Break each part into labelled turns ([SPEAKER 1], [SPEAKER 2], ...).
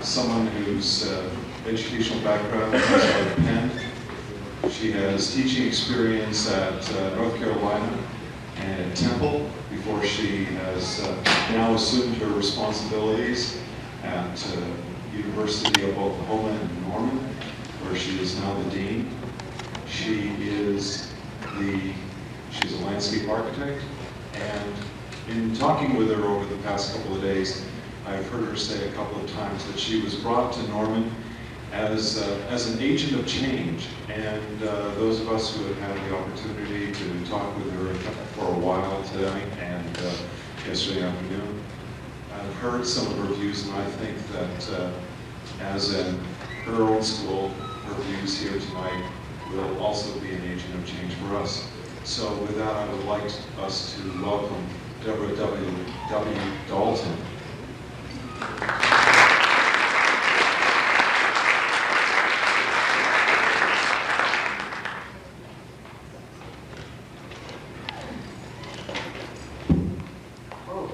[SPEAKER 1] someone whose educational background is at Penn. She has teaching experience at North Carolina and at Temple before she has now assumed her responsibilities at University of Oklahoma in Norman, where she is now the dean. She's a landscape architect, and in talking with her over the past couple of days, I've heard her say a couple of times that she was brought to Norman as an agent of change. And those of us who have had the opportunity to talk with her for a while tonight and yesterday afternoon, I've heard some of her views, and I think that as in her old school, her views here tonight will also be an agent of change for us. So with that, I would like us to welcome Deborah Dalton.
[SPEAKER 2] Oh,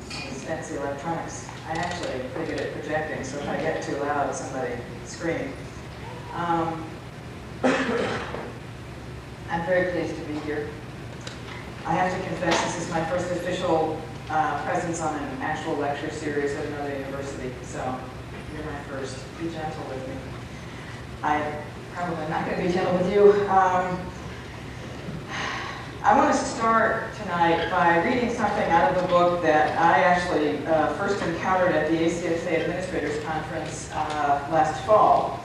[SPEAKER 2] these fancy electronics. I'm actually pretty good at projecting, so if I get too loud, somebody scream. I'm very pleased to be here. I have to confess, this is my first official presence on an actual lecture series at another university, so you're my first. Be gentle with me. I'm probably not going to be gentle with you. I want to start tonight by reading something out of a book that I actually first encountered at the ACSA Administrators Conference last fall.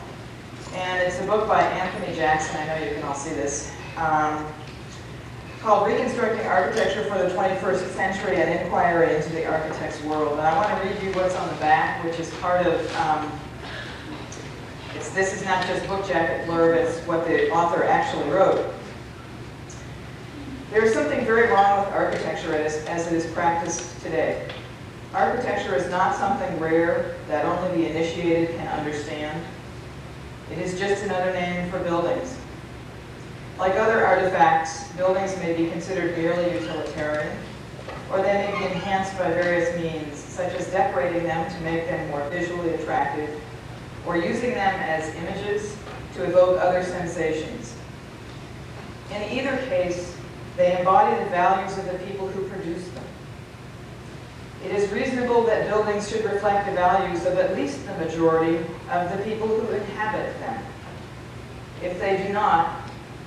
[SPEAKER 2] And it's a book by Anthony Jackson. I know you can all see this. Called Reconstructing Architecture for the 21st Century, an Inquiry into the Architect's World. And I want to read you what's on the back, which is part of, this is not just book jacket blurb, it's what the author actually wrote. There is something very wrong with architecture as it is practiced today. Architecture is not something rare that only the initiated can understand. It is just another name for buildings. Like other artifacts, buildings may be considered merely utilitarian, or they may be enhanced by various means, such as decorating them to make them more visually attractive, or using them as images to evoke other sensations. In either case, they embody the values of the people who produce them. It is reasonable that buildings should reflect the values of at least the majority of the people who inhabit them. If they do not,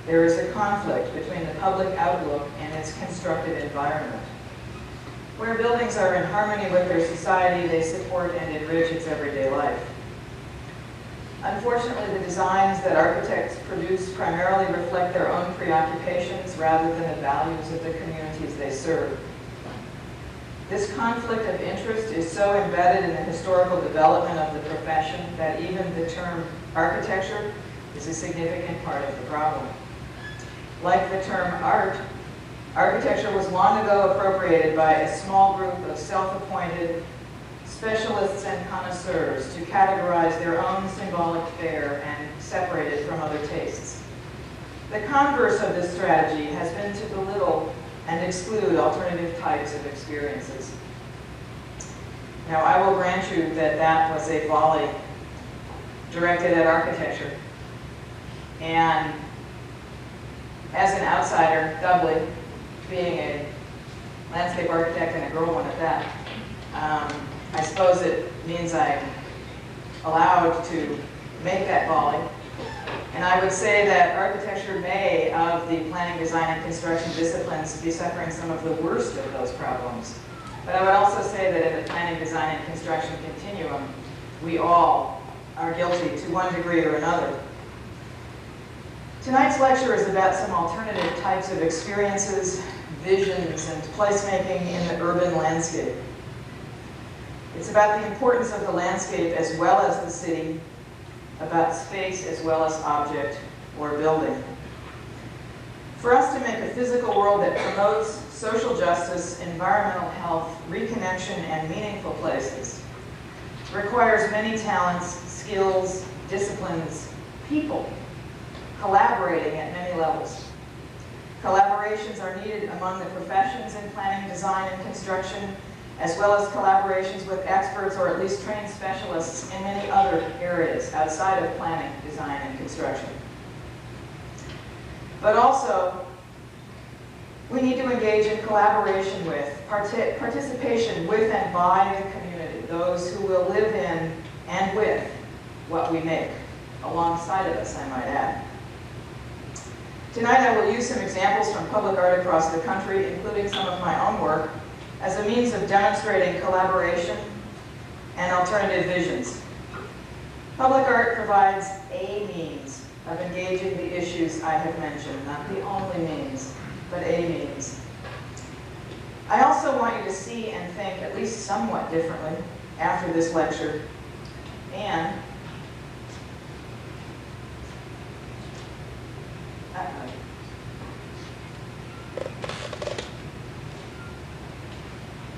[SPEAKER 2] there is a conflict between the public outlook and its constructed environment. Where buildings are in harmony with their society, they support and enrich its everyday life. Unfortunately, the designs that architects produce primarily reflect their own preoccupations rather than the values of the communities they serve. This conflict of interest is so embedded in the historical development of the profession that even the term architecture is a significant part of the problem. Like the term art, architecture was long ago appropriated by a small group of self-appointed specialists and connoisseurs to categorize their own symbolic fare and separate it from other tastes. The converse of this strategy has been to belittle and exclude alternative types of experiences. Now, I will grant you that that was a volley directed at architecture. And as an outsider, doubly, being a landscape architect and a girl one at that, I suppose it means I'm allowed to make that volley. And I would say that architecture may, of the planning, design, and construction disciplines, be suffering some of the worst of those problems. But I would also say that in the planning, design, and construction continuum, we all are guilty to one degree or another. Tonight's lecture is about some alternative types of experiences, visions, and placemaking in the urban landscape. It's about the importance of the landscape as well as the city, about space as well as object or building. For us to make a physical world that promotes social justice, environmental health, reconnection, and meaningful places requires many talents, skills, disciplines, people, collaborating at many levels. Collaborations are needed among the professions in planning, design, and construction, as well as collaborations with experts or at least trained specialists in many other areas outside of planning, design, and construction. But also, we need to engage in collaboration with, participation with and by the community, those who will live in and with what we make, alongside of us, I might add. Tonight I will use some examples from public art across the country, including some of my own work, as a means of demonstrating collaboration and alternative visions. Public art provides a means of engaging the issues I have mentioned, not the only means, but a means. I also want you to see and think at least somewhat differently after this lecture, and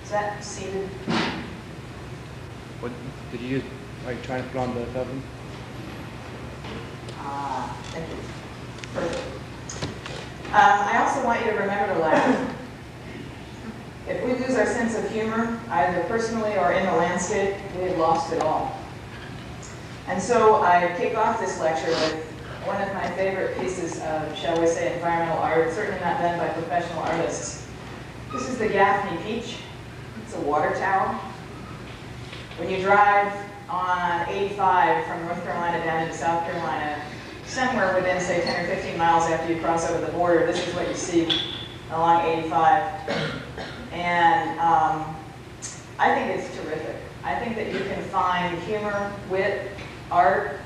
[SPEAKER 2] is that seated?
[SPEAKER 3] What did you? Are you trying to put on the oven?
[SPEAKER 2] Thank you. Perfect. I also want you to remember to laugh. If we lose our sense of humor, either personally or in the landscape, we have lost it all. And so I kick off this lecture with one of my favorite pieces of, shall we say, environmental art, certainly not done by professional artists. This is the Gaffney Peach. It's a water tower. When you drive on 85 from North Carolina down into South Carolina, somewhere within, say, 10 or 15 miles after you cross over the border, this is what you see along 85. And I think it's terrific. I think that you can find humor, wit, art,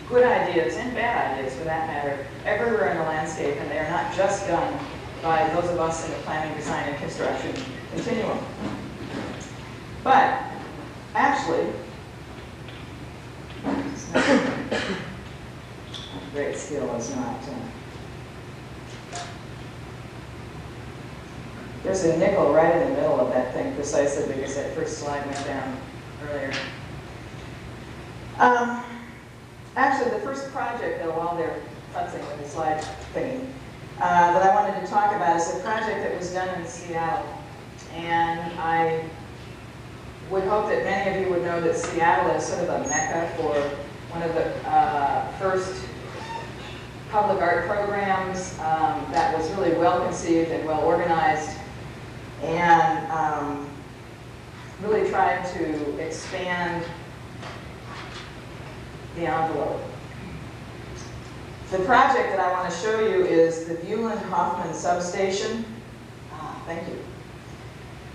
[SPEAKER 2] good ideas and bad ideas for that matter, everywhere in the landscape, and they are not just done by those of us in the planning, design, and construction continuum. But actually, great skill is not. There's a nickel right in the middle of that thing precisely because that first slide went down earlier. Actually, the first project, though, while they're futzing with the slide thingy, that I wanted to talk about is a project that was done in Seattle. And I would hope that many of you would know that Seattle is sort of a mecca for one of the first public art programs that was really well conceived and well organized, and really tried to expand the envelope. The project that I want to show you is the Woollen substation. Thank you.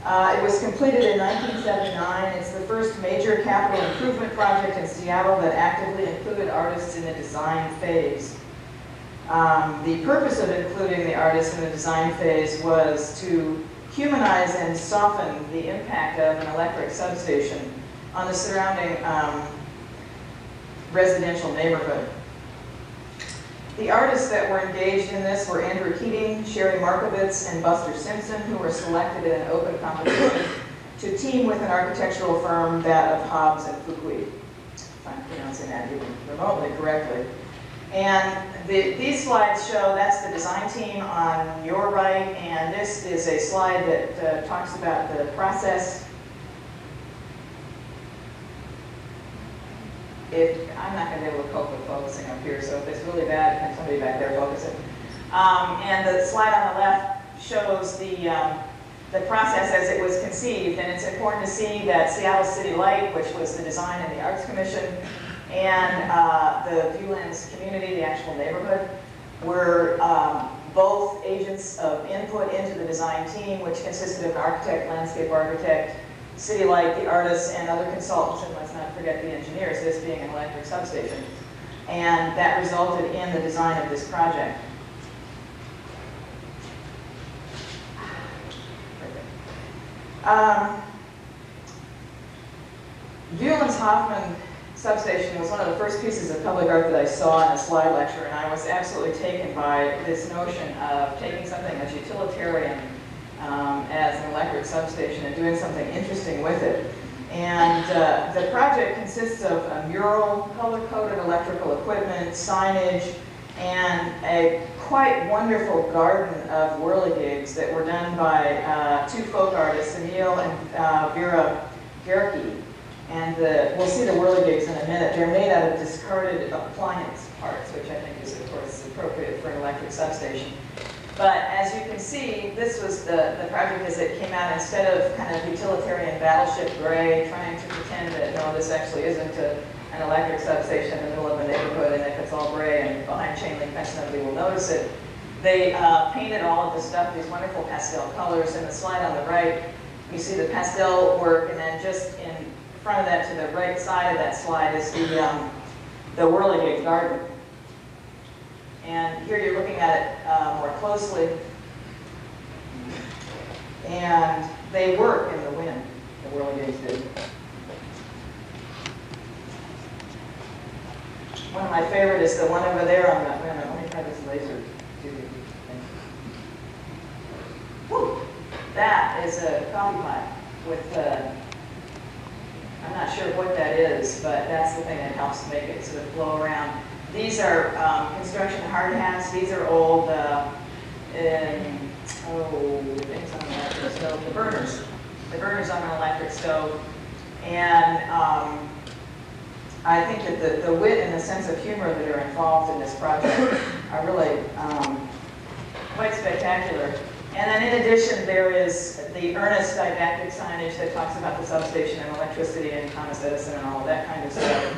[SPEAKER 2] It was completed in 1979. It's the first major capital improvement project in Seattle that actively included artists in the design phase. The purpose of including the artists in the design phase was to humanize and soften the impact of an electric substation on the surrounding residential neighborhood. The artists that were engaged in this were Andrew Keating, Sherry Markovitz, and Buster Simpson, who were selected in an open competition to team with an architectural firm, that of Hobbs and Fukui, if I'm pronouncing that even remotely correctly. And these slides show, that's the design team on your right, and this is a slide that talks about the process. I'm not going to be able to cope with focusing up here, so if it's really bad, can somebody back there focus it? And the slide on the left shows the process as it was conceived, and it's important to see that Seattle City Light, which was the Design and the Arts Commission, and the Viewlands community, the actual neighborhood, were both agents of input into the design team, which consisted of an architect, landscape architect, City Light, the artists, and other consultants, and let's not forget the engineers, this being an electric substation. And that resulted in the design of this project. Woollen substation was one of the first pieces of public art that I saw in a slide lecture, and I was absolutely taken by this notion of taking something as utilitarian as an electric substation and doing something interesting with it. And the project consists of a mural, color-coded electrical equipment, signage, and a quite wonderful garden of whirligigs that were done by two folk artists, Emil and Vera Gerke. And we'll see the whirligigs in a minute. They're made out of discarded appliance parts, which I think is, of course, appropriate for an electric substation. But as you can see, this was the project as it came out. Instead of kind of utilitarian battleship gray, trying to pretend that, no, this actually isn't an electric substation in the middle of a neighborhood, and if it's all gray and behind chain link fence, nobody will notice it. They painted all of the stuff, these wonderful pastel colors. In the slide on the right, you see the pastel work, and then just in front of that, to the right side of that slide, is the whirligig garden. And here you're looking at it more closely. And they work in the wind, the whirligigs do. One of my favorite is the one over there on the, wait a minute, let me try this laser. Woo! That is a coffee pot with, I'm not sure what that is, but that's the thing that helps make it sort of flow around. These are construction hard hats. These are old, things on an electric stove, the burners on an electric stove. And I think that the wit and the sense of humor that are involved in this project are really quite spectacular. And then in addition, there is the earnest didactic signage that talks about the substation and electricity and Thomas Edison and all of that kind of stuff.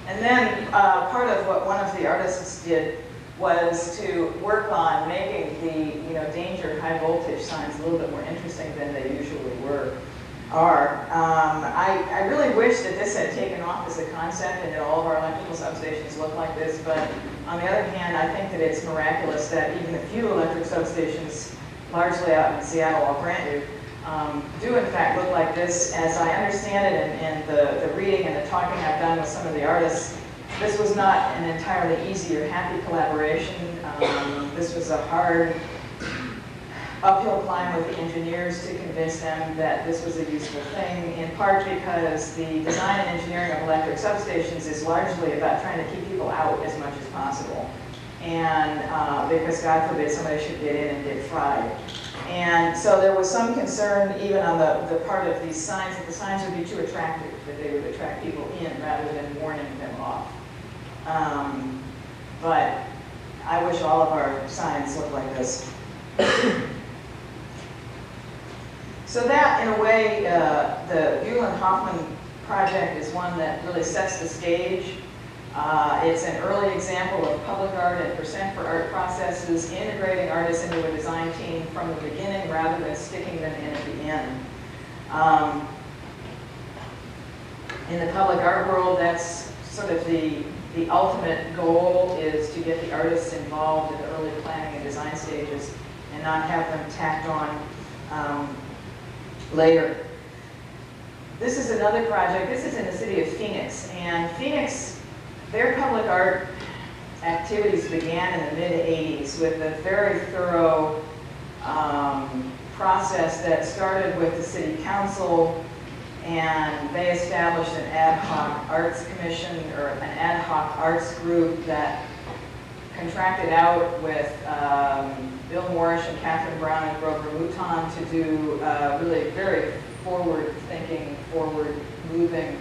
[SPEAKER 2] And then part of what one of the artists did was to work on making the danger high voltage signs a little bit more interesting than they usually are. I really wish that this had taken off as a concept and that all of our electrical substations look like this, but on the other hand, I think that it's miraculous that even a few electric substations, largely out in Seattle, I'll grant you, do in fact look like this. As I understand it, and the reading and the talking I've done with some of the artists, this was not an entirely easy or happy collaboration. This was a hard uphill climb with the engineers to convince them that this was a useful thing, in part because the design and engineering of electric substations is largely about trying to keep people out as much as possible. And because God forbid somebody should get in and get fried. And so there was some concern even on the part of these signs that the signs would be too attractive, that they would attract people in rather than warning them off. But I wish all of our signs looked like this. So that, in a way, the Woollen-Hoffman project is one that really sets the stage. It's an early example of public art and percent for art processes, integrating artists into a design team from the beginning rather than sticking them in at the end. In the public art world, that's sort of the ultimate goal, is to get the artists involved in the early planning and design stages and not have them tacked on later. This is another project. This is in the city of Phoenix. And Phoenix, their public art activities began in the mid-'80s with a very thorough process that started with the city council, and they established an ad hoc arts commission, or an ad hoc arts group that contracted out with Bill Morrish and Catherine Brown and Grover Mouton to do really very forward-thinking, forward-moving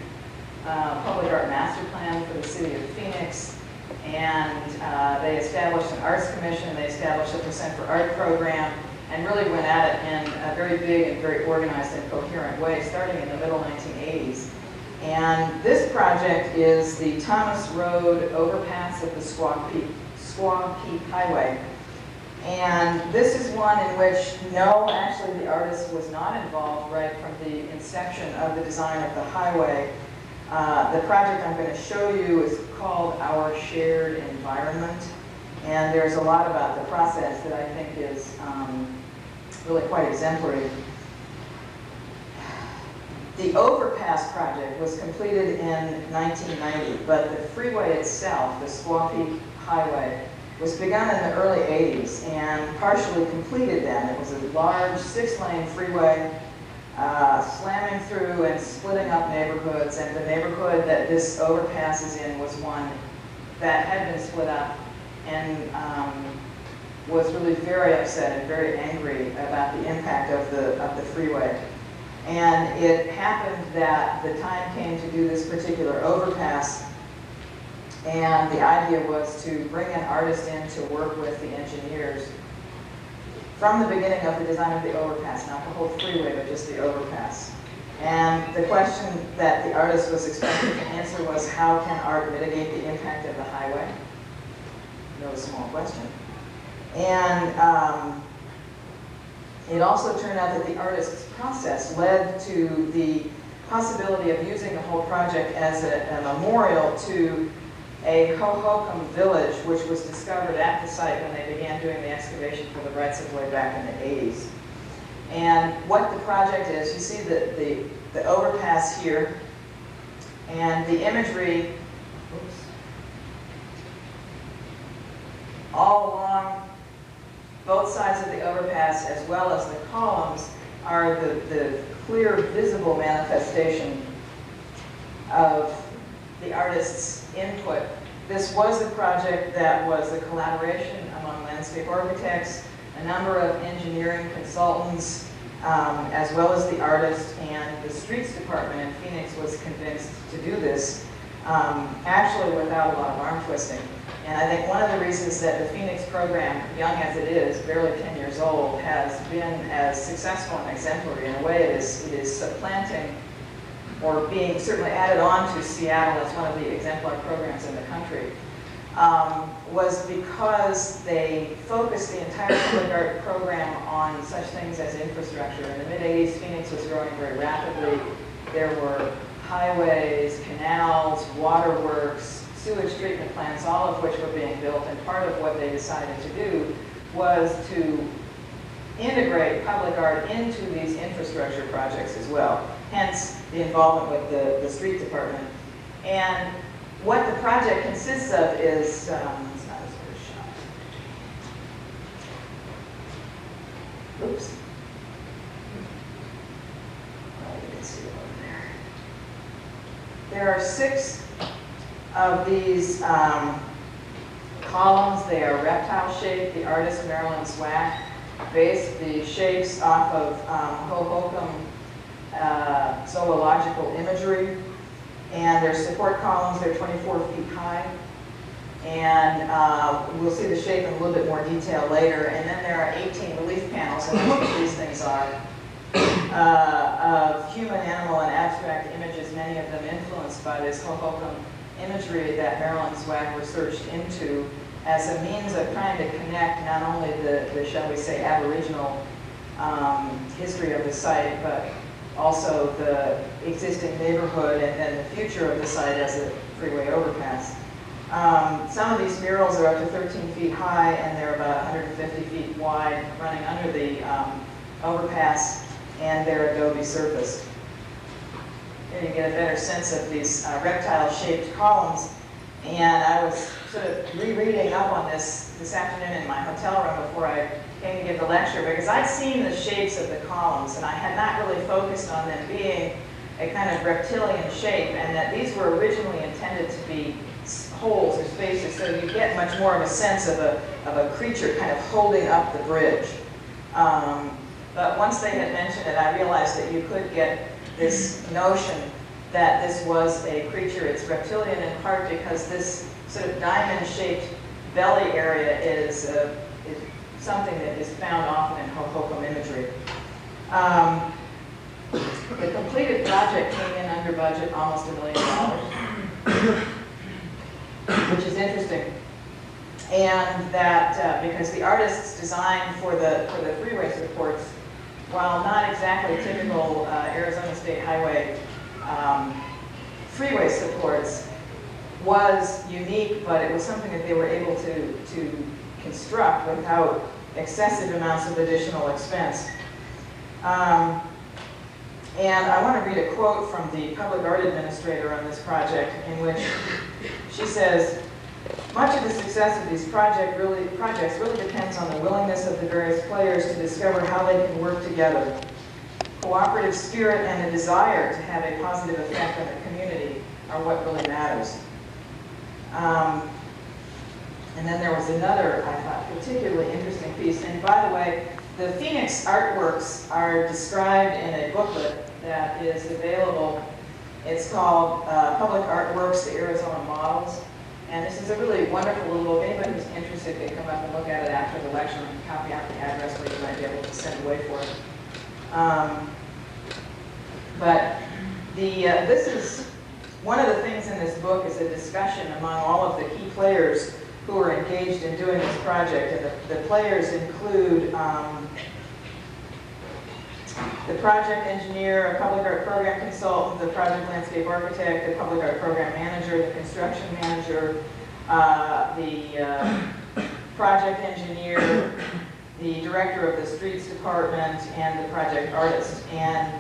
[SPEAKER 2] public art master plan for the city of Phoenix. And they established an arts commission, they established a Percent for Art program, and really went at it in a very big and very organized and coherent way, starting in the middle 1980s. And this project is the Thomas Road overpass of the Squaw Peak Highway. And this is one in which, no, actually the artist was not involved right from the inception of the design of the highway. The project I'm going to show you is called Our Shared Environment. And there's a lot about the process that I think is really quite exemplary. The overpass project was completed in 1990, but the freeway itself, the Squaw Peak Highway, was begun in the early 80s and partially completed then. It was a large 6-lane freeway slamming through and splitting up neighborhoods, and the neighborhood that this overpass is in was one that had been split up and was really very upset and very angry about the impact of the freeway. And it happened that the time came to do this particular overpass, and the idea was to bring an artist in to work with the engineers from the beginning of the design of the overpass, not the whole freeway, but just the overpass. And the question that the artist was expected to answer was, how can art mitigate the impact of the highway? No small question. And it also turned out that the artist's process led to the possibility of using the whole project as a memorial to a Hohokam village, which was discovered at the site when they began doing the excavation for the rights-of-way back in the 80s. And what the project is, you see the overpass here, and the imagery, all along both sides of the overpass, as well as the columns, are the clear, visible manifestation of the artist's input. This was a project that was a collaboration among landscape architects, a number of engineering consultants, as well as the artist, and the streets department in Phoenix was convinced to do this, actually without a lot of arm twisting. And I think one of the reasons that the Phoenix program, young as it is, barely 10 years old, has been as successful and exemplary in a way it is supplanting or being certainly added on to Seattle as one of the exemplar programs in the country, was because they focused the entire public art program on such things as infrastructure. In the mid-80s, Phoenix was growing very rapidly. There were highways, canals, waterworks, sewage treatment plants, all of which were being built, and part of what they decided to do was to integrate public art into these infrastructure projects as well, hence the involvement with the street department. And what the project consists of is, it's not as good a shot. Oops. Oh, you can see it over there. There are 6 of these columns. They are reptile-shaped. The artist Marilyn Swack based the shapes off of Hohokam zoological imagery. And their support columns, they're 24 feet high. And we'll see the shape in a little bit more detail later. And then there are 18 relief panels, and that's what these things are, of human, animal, and abstract images, many of them influenced by this Hohokam imagery that Marilyn Swack researched into as a means of trying to connect not only the shall we say, Aboriginal history of the site, but also the existing neighborhood and then the future of the site as a freeway overpass. Some of these murals are up to 13 feet high, and they're about 150 feet wide, running under the overpass, and they're adobe surfaced. And you get a better sense of these reptile-shaped columns. And I was sort of rereading up on this afternoon in my hotel room before I came to give the lecture, because I'd seen the shapes of the columns, and I had not really focused on them being a kind of reptilian shape, and that these were originally intended to be holes or spaces, so you get much more of a sense of a creature kind of holding up the bridge. But once they had mentioned it, I realized that you could get this notion that this was a creature. It's reptilian in part because this sort of diamond-shaped belly area is something that is found often in Hohokam imagery. The completed project came in under budget, almost $1 million, which is interesting. And that because the artist's design for the freeway supports, while not exactly typical Arizona State Highway freeway supports, was unique, but it was something that they were able to construct without excessive amounts of additional expense. And I want to read a quote from the public art administrator on this project, in which she says, "Much of the success of these projects really depends on the willingness of the various players to discover how they can work together. Cooperative spirit and a desire to have a positive effect on the community are what really matters. And then there was another, I thought, particularly interesting piece. And by the way, the Phoenix artworks are described in a booklet that is available. It's called Public Artworks, the Arizona Models. And this is a really wonderful little book. Anybody who's interested can come up and look at it after the lecture and copy out the address where you might be able to send away for it. This is one of the things in this book is a discussion among all of the key players who are engaged in doing this project. And the players include the project engineer, a public art program consultant, the project landscape architect, the public art program manager, the construction manager, the project engineer, the director of the streets department, and the project artist. And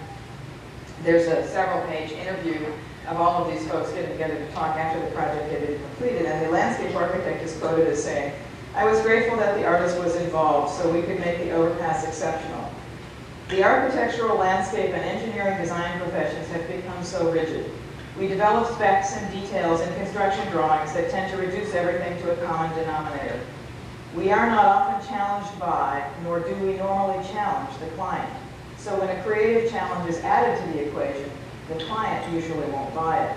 [SPEAKER 2] there's a several-page interview of all of these folks getting together to talk after the project had been completed. And the landscape architect is quoted as saying, "I was grateful that the artist was involved so we could make the overpass exceptional. The architectural, landscape, and engineering design professions have become so rigid. We develop specs and details in construction drawings that tend to reduce everything to a common denominator. We are not often challenged by, nor do we normally challenge the client. So when a creative challenge is added to the equation, the client usually won't buy it.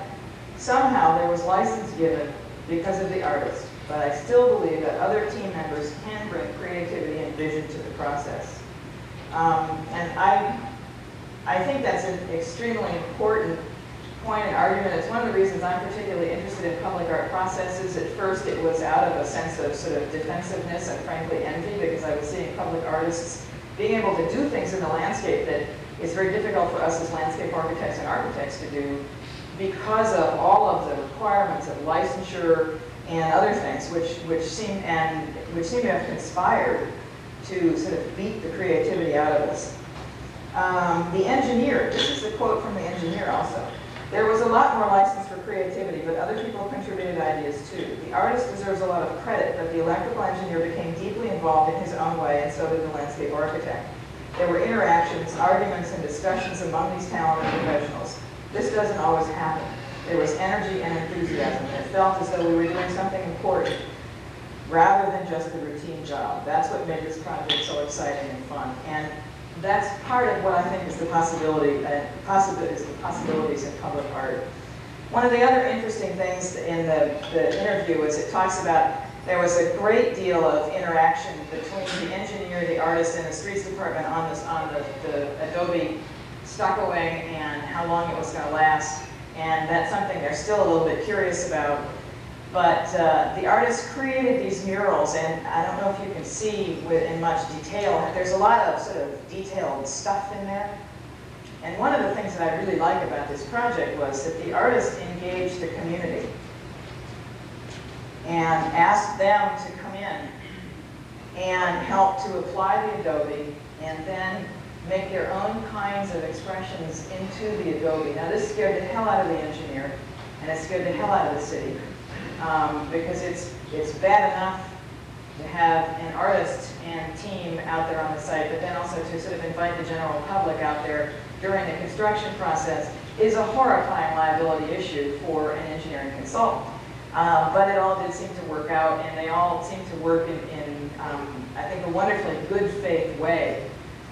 [SPEAKER 2] Somehow there was license given because of the artist, but I still believe that other team members can bring creativity and vision to the process." And I think that's an extremely important point and argument. It's one of the reasons I'm particularly interested in public art processes. At first it was out of a sense of sort of defensiveness and frankly envy, because I was seeing public artists being able to do things in the landscape that is very difficult for us as landscape architects and architects to do because of all of the requirements of licensure and other things which seem to have conspired to sort of beat the creativity out of us. The engineer, this is a quote from the engineer also. "There was a lot more license for creativity, but other people contributed ideas too. The artist deserves a lot of credit, but the electrical engineer became deeply involved in his own way, and so did the landscape architect. There were interactions, arguments, and discussions among these talented professionals. This doesn't always happen. There was energy and enthusiasm, and it felt as though we were doing something important rather than just a routine job. That's what made this project so exciting and fun." And that's part of what I think is the possibilities in public art. One of the other interesting things in the interview is it talks about there was a great deal of interaction between the engineer, the artist, and the streets department on the Adobe stuccoing and how long it was going to last. And that's something they're still a little bit curious about. But the artist created these murals, and I don't know if you can see in much detail. There's a lot of sort of detailed stuff in there. And one of the things that I really like about this project was that the artist engaged the community and asked them to come in and help to apply the Adobe and then make their own kinds of expressions into the Adobe. Now this scared the hell out of the engineer, and it scared the hell out of the city. Because it's bad enough to have an artist and team out there on the site, but then also to sort of invite the general public out there during the construction process is a horrifying liability issue for an engineering consultant. But it all did seem to work out, and they all seem to work in I think, a wonderfully good faith way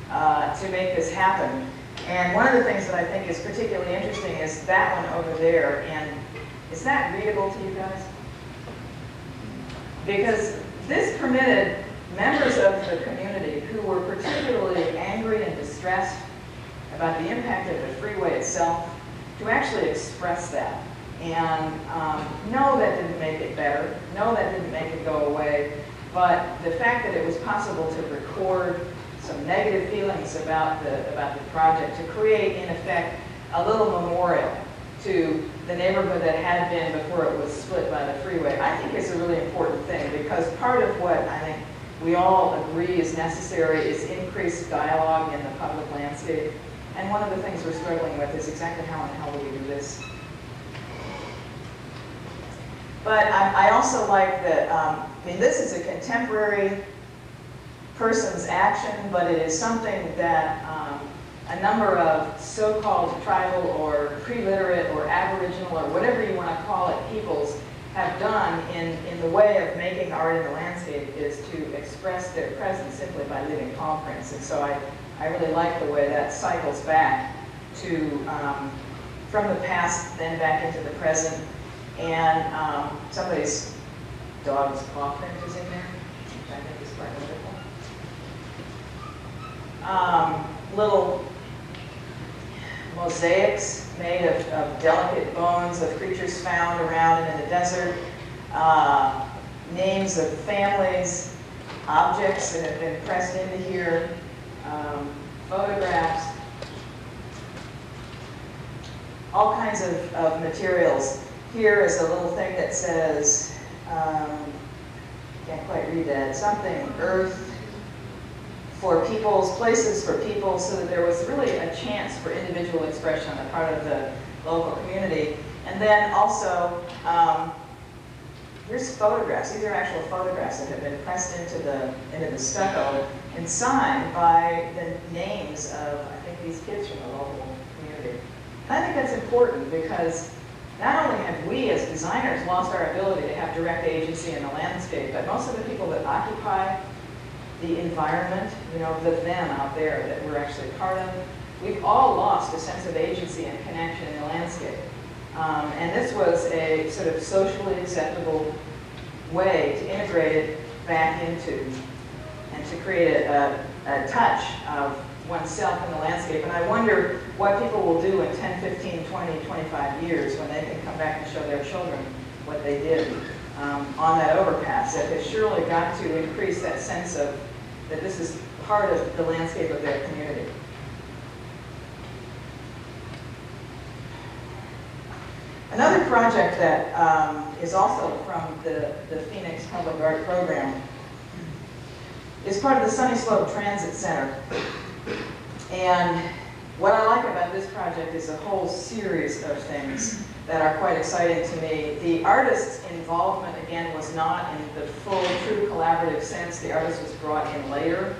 [SPEAKER 2] to make this happen. And one of the things that I think is particularly interesting is that one over there. And is that readable to you guys? Because this permitted members of the community who were particularly angry and distressed about the impact of the freeway itself to actually express that. And no, that didn't make it better. No, that didn't make it go away. But the fact that it was possible to record some negative feelings about the project, to create, in effect, a little memorial to the neighborhood that had been before it was split by the freeway, I think is a really important thing, because part of what I think we all agree is necessary is increased dialogue in the public landscape. And one of the things we're struggling with is exactly how in the hell do we do this? But I also like that, I mean, this is a contemporary person's action, but it is something that a number of so-called tribal or pre-literate or aboriginal or whatever you want to call it peoples have done in the way of making art in the landscape is to express their presence simply by leaving palm prints. And so I really like the way that cycles back to from the past, then back into the present. And somebody's dog's paw print is in there, which I think is quite wonderful. Little mosaics made of delicate bones of creatures found around and in the desert, names of families, objects that have been pressed into here, photographs, all kinds of materials. Here is a little thing that says, can't quite read that, something, earth, for peoples, places for people, so that there was really a chance for individual expression on the part of the local community. And then also, here's photographs. These are actual photographs that have been pressed into the stucco and signed by the names of, I think, these kids from the local community. And I think that's important because not only have we as designers lost our ability to have direct agency in the landscape, but most of the people that occupy the environment, the them out there that we're actually part of, we've all lost a sense of agency and connection in the landscape. And this was a sort of socially acceptable way to integrate it back into and to create a touch of oneself in the landscape. And I wonder what people will do in 10, 15, 20, 25 years when they can come back and show their children what they did on that overpass. That has surely got to increase that sense of that this is part of the landscape of their community. Another project that is also from the Phoenix Public Art Program is part of the Sunny Slope Transit Center. And what I like about this project is a whole series of things that are quite exciting to me. The artist's involvement, again, was not in the full, true collaborative sense. The artist was brought in later.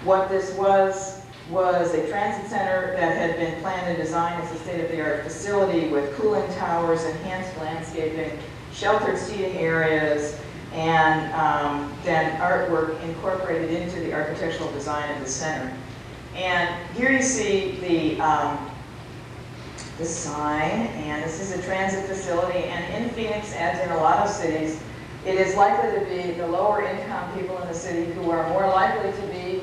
[SPEAKER 2] What this was a transit center that had been planned and designed as a state-of-the-art facility with cooling towers, enhanced landscaping, sheltered seating areas, and then artwork incorporated into the architectural design of the center. And here you see the sign, and this is a transit facility, and in Phoenix, as in a lot of cities, it is likely to be the lower income people in the city who are more likely to be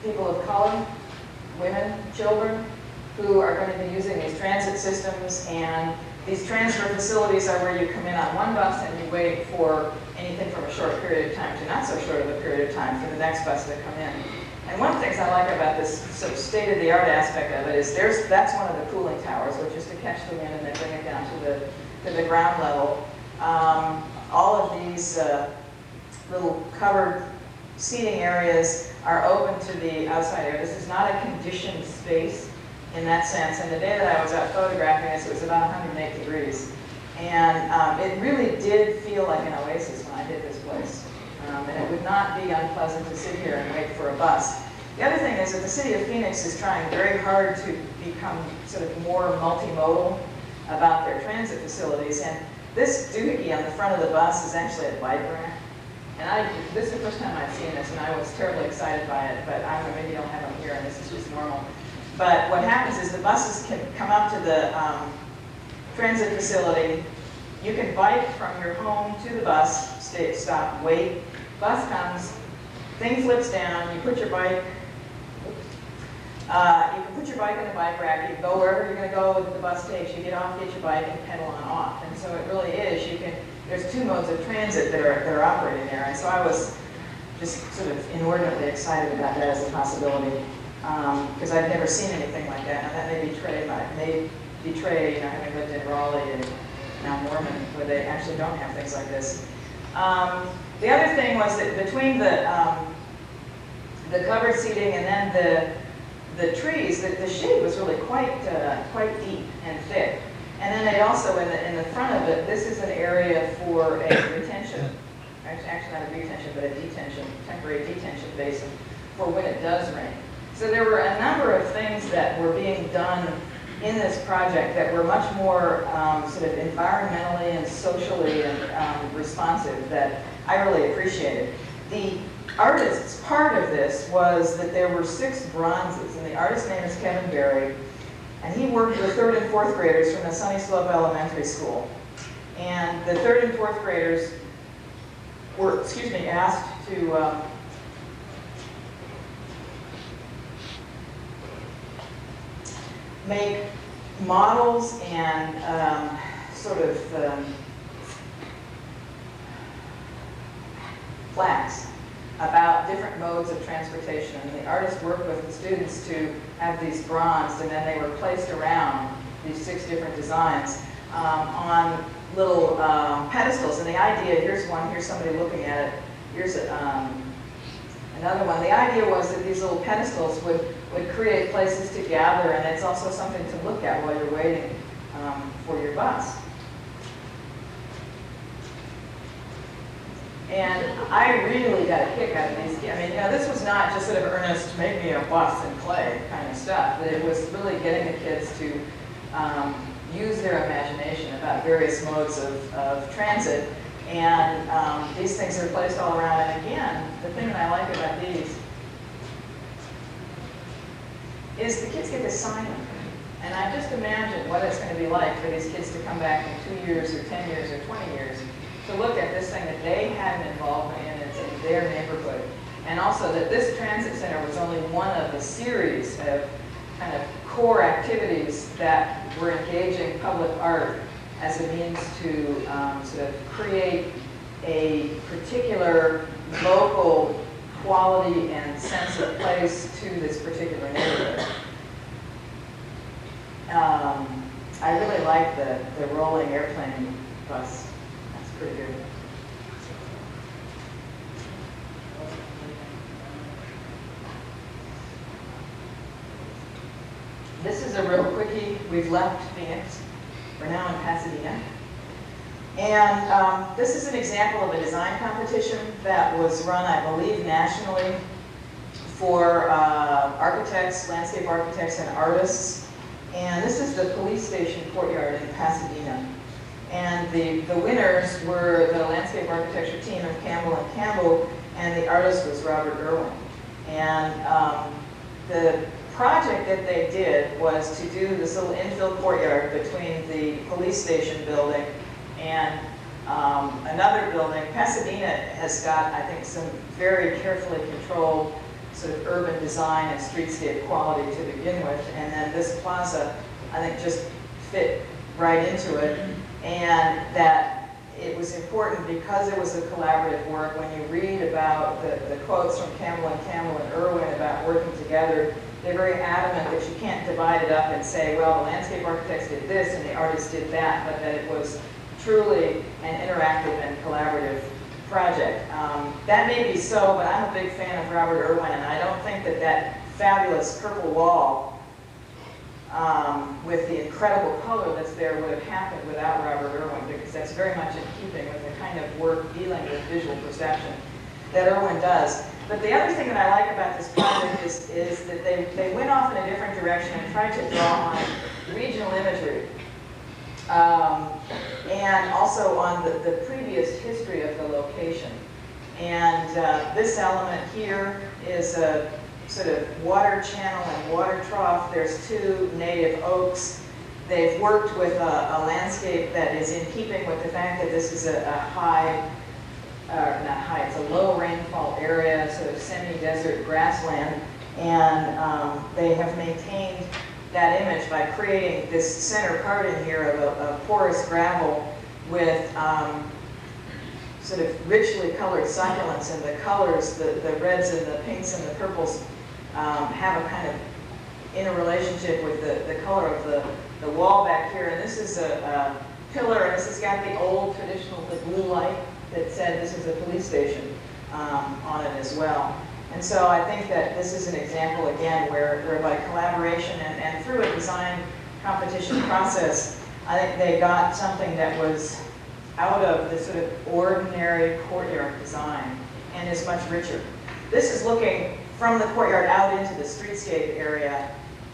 [SPEAKER 2] people of color, women, children, who are going to be using these transit systems. And these transfer facilities are where you come in on one bus and you wait for anything from a short period of time to not so short of a period of time for the next bus to come in. And one of the things I like about this sort of state-of-the-art aspect of it is that's one of the cooling towers, which is to catch the wind and then bring it down to the ground level. All of these little covered seating areas are open to the outside air. This is not a conditioned space in that sense. And the day that I was out photographing this, it was about 108 degrees. And it really did feel like an oasis when I hit this place. And it would not be unpleasant to sit here and wait for a bus. The other thing is that the city of Phoenix is trying very hard to become sort of more multimodal about their transit facilities. And this doohickey on the front of the bus is actually a bike rack. And this is the first time I've seen this, and I was terribly excited by it, but I don't know, maybe you don't have them here, and this is just normal. But what happens is the buses can come up to the transit facility. You can bike from your home to the bus, stop, wait. Bus comes, thing flips down, you put your bike, you can put your bike in the bike rack, you can go wherever you're going to go that the bus takes, you get off, get your bike, and pedal on off. And so it really is, there's two modes of transit that are operating there. And so I was just sort of inordinately excited about that as a possibility. Because I've never seen anything like that. Now that may betray, having lived in Raleigh and now Norman, where they actually don't have things like this. The other thing was that between the covered seating and then the trees, the shade was really quite deep and thick. And then they also, in the front of it, this is an area for a retention actually not a detention, but a temporary detention basin for when it does rain. So there were a number of things that were being done in this project that were much more sort of environmentally and socially responsive that I really appreciated. The artist's part of this was that there were 6 bronzes, and the artist's name is Kevin Berry, and he worked with 3rd and 4th graders from the Sunny Slope Elementary School. And the 3rd and 4th graders were, asked to make models and plaques about different modes of transportation. And the artist worked with the students to have these bronzed, and then they were placed around these 6 different designs on little pedestals. And the idea, here's one, here's somebody looking at it, here's another one. The idea was that these little pedestals would create places to gather, and it's also something to look at while you're waiting for your bus. And I really got a kick out of these. I mean, this was not just sort of earnest, make me a bus in clay kind of stuff. It was really getting the kids to use their imagination about various modes of transit. And these things are placed all around. And again, the thing that I like about these is the kids get to sign them. And I just imagine what it's going to be like for these kids to come back in 2 years or 10 years or 20 years to look at this thing that they had an involvement in, it's in their neighborhood. And also that this transit center was only one of a series of kind of core activities that were engaging public art as a means to sort of create a particular local quality and sense of place to this particular neighborhood. I really like the rolling airplane bus. That's pretty good. This is a real quickie. We've left Phoenix. We're now in Pasadena. And this is an example of a design competition that was run, I believe, nationally for architects, landscape architects, and artists. And this is the police station courtyard in Pasadena. And the winners were the landscape architecture team of Campbell and Campbell, and the artist was Robert Irwin. And the project that they did was to do this little infill courtyard between the police station building and another building. Pasadena has got, I think, some very carefully controlled sort of urban design and streetscape quality to begin with. And then this plaza, I think, just fit right into it. And that it was important because it was a collaborative work. When you read about the quotes from Campbell and Irwin about working together, they're very adamant that you can't divide it up and say, well, the landscape architects did this and the artists did that, but that it was truly an interactive and collaborative project. That may be so, but I'm a big fan of Robert Irwin, and I don't think that fabulous purple wall with the incredible color that's there would have happened without Robert Irwin, because that's very much in keeping with the kind of work dealing with visual perception that Irwin does. But the other thing that I like about this project is that they went off in a different direction and tried to draw on regional imagery. And also on the previous history of the location. And this element here is a sort of water channel and water trough. There's 2 native oaks. They've worked with a landscape that is in keeping with the fact that this is it's a low rainfall area, sort of semi-desert grassland. And they have maintained that image by creating this center part in here of porous gravel with sort of richly colored succulents, and the colors, the reds and the pinks and the purples have a kind of interrelationship with the color of the wall back here. And this is a pillar, and this has got the old traditional blue light that said this is a police station on it as well. And so I think that this is an example, again, where by collaboration and through a design competition process, I think they got something that was out of the sort of ordinary courtyard design and is much richer. This is looking from the courtyard out into the streetscape area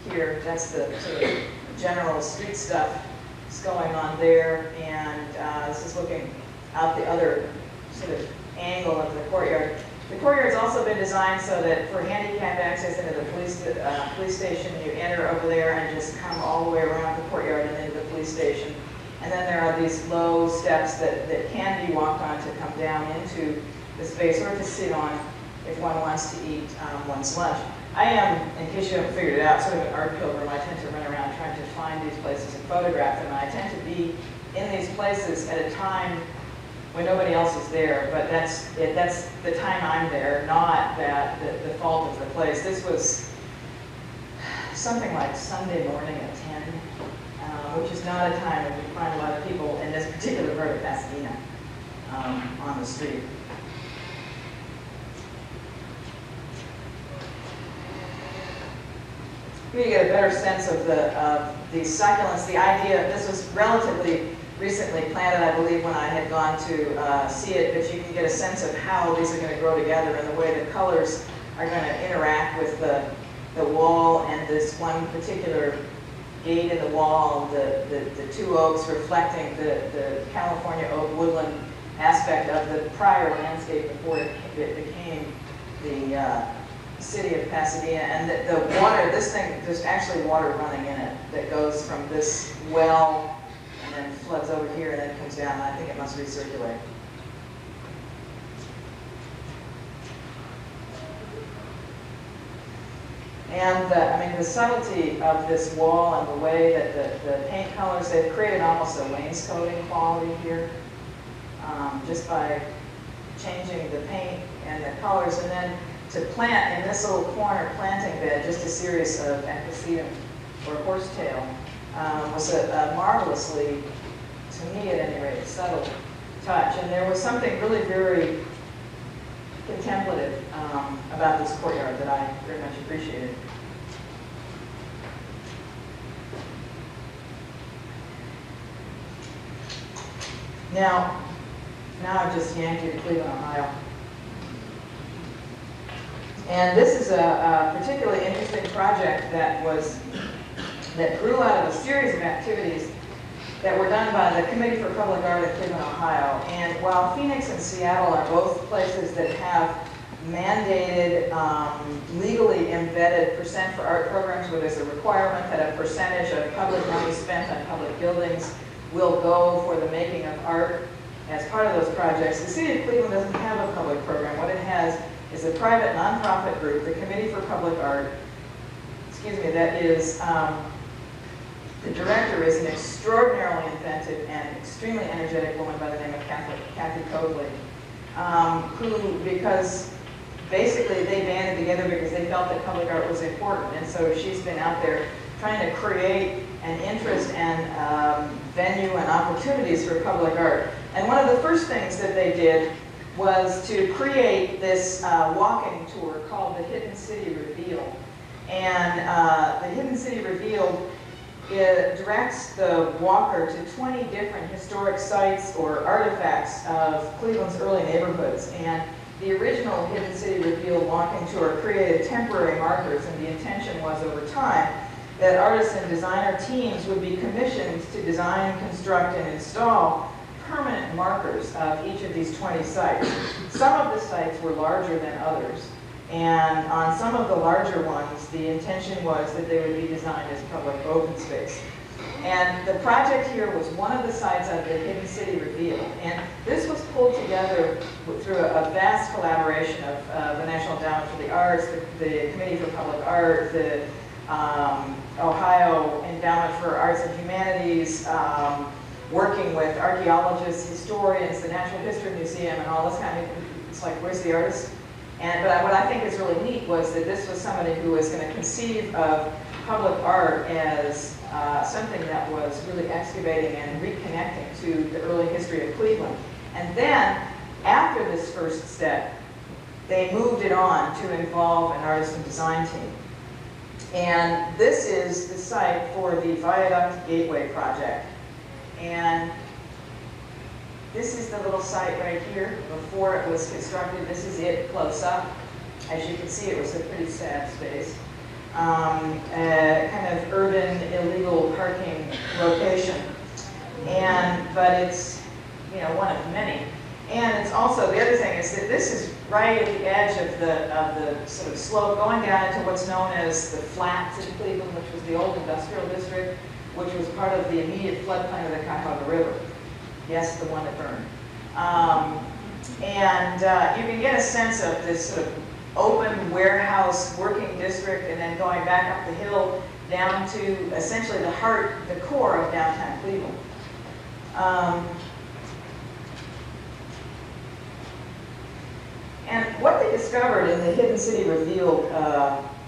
[SPEAKER 2] here. That's the sort of general street stuff that's going on there, and this is looking out the other sort of angle of the courtyard. The courtyard's also been designed so that for handicapped access into the police station, you enter over there and just come all the way around the courtyard and into the police station. And then there are these low steps that can be walked on to come down into the space or to sit on if one wants to eat one's lunch. I am, in case you haven't figured it out, sort of an art pilgrim. I tend to run around trying to find these places and photograph them. And I tend to be in these places at a time when nobody else is there, but that's the time I'm there, not that the fault of the place. This was something like Sunday morning at 10, which is not a time when you find a lot of people in this particular part of Pasadena on the street. Here you get a better sense of the succulents. The idea, this was relatively recently planted, I believe, when I had gone to see it, but you can get a sense of how these are going to grow together and the way the colors are going to interact with the wall and this one particular gate in the wall, the two oaks reflecting the California oak woodland aspect of the prior landscape before it became the city of Pasadena. And the water, this thing, there's actually water running in it that goes from this well and then floods over here and then comes down, and I think it must recirculate. And I mean, the subtlety of this wall and the way that the paint colors, they've created almost a wainscoting quality here, just by changing the paint and the colors. And then to plant in this little corner planting bed, just a series of epicedium or horsetail, was a marvelously, to me at any rate, subtle touch. And there was something really very contemplative about this courtyard that I very much appreciated. Now I've just yanked you to Cleveland, Ohio. And this is a particularly interesting project that grew out of a series of activities that were done by the Committee for Public Art in Cleveland, Ohio. And while Phoenix and Seattle are both places that have mandated, legally embedded percent for art programs, where there's a requirement that a percentage of public money spent on public buildings will go for the making of art as part of those projects, the city of Cleveland doesn't have a public program. What it has is a private nonprofit group, the Committee for Public Art, that is, the director is an extraordinarily inventive and extremely energetic woman by the name of Kathy Cogley, who, because basically they banded together because they felt that public art was important, and so she's been out there trying to create an interest and venue and opportunities for public art. And one of the first things that they did was to create this walking tour called the Hidden City Reveal. And the Hidden City Reveal, it directs the walker to 20 different historic sites or artifacts of Cleveland's early neighborhoods. And the original Hidden City Reveal walking tour created temporary markers, and the intention was over time that artists and designer teams would be commissioned to design, construct, and install permanent markers of each of these 20 sites. Some of the sites were larger than others, and on some of the larger ones, the intention was that they would be designed as public open space. And the project here was one of the sites of the Hidden City Reveal, and this was pulled together through a vast collaboration of the National Endowment for the Arts, the Committee for Public Art, the Ohio Endowment for Arts and Humanities, working with archaeologists, historians, the Natural History Museum, and all this kind of, it's like, where's the artist? But what I think is really neat was that this was somebody who was going to conceive of public art as something that was really excavating and reconnecting to the early history of Cleveland. And then, after this first step, they moved it on to involve an artist and design team. And this is the site for the Viaduct Gateway project. And This is the little site right here before it was constructed. This is it close up. As you can see, it was a pretty sad space. Kind of urban illegal parking location. But it's, you know, one of many. And it's also, the other thing is that this is right at the edge of the sort of slope going down into what's known as the Flats in Cleveland, which was the old industrial district, which was part of the immediate floodplain of the Cuyahoga River. Yes, the one that burned. You can get a sense of this sort of open warehouse working district, and then going back up the hill down to essentially the heart, the core of downtown Cleveland. And what they discovered in the Hidden City Revealed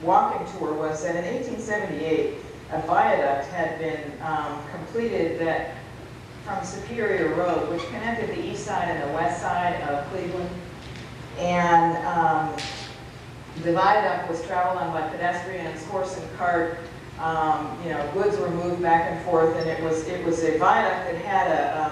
[SPEAKER 2] walking tour was that in 1878, a viaduct had been completed that from Superior Road, which connected the east side and the west side of Cleveland. And the viaduct was traveled on by pedestrians, horse and cart. You know, goods were moved back and forth, and it was a viaduct that had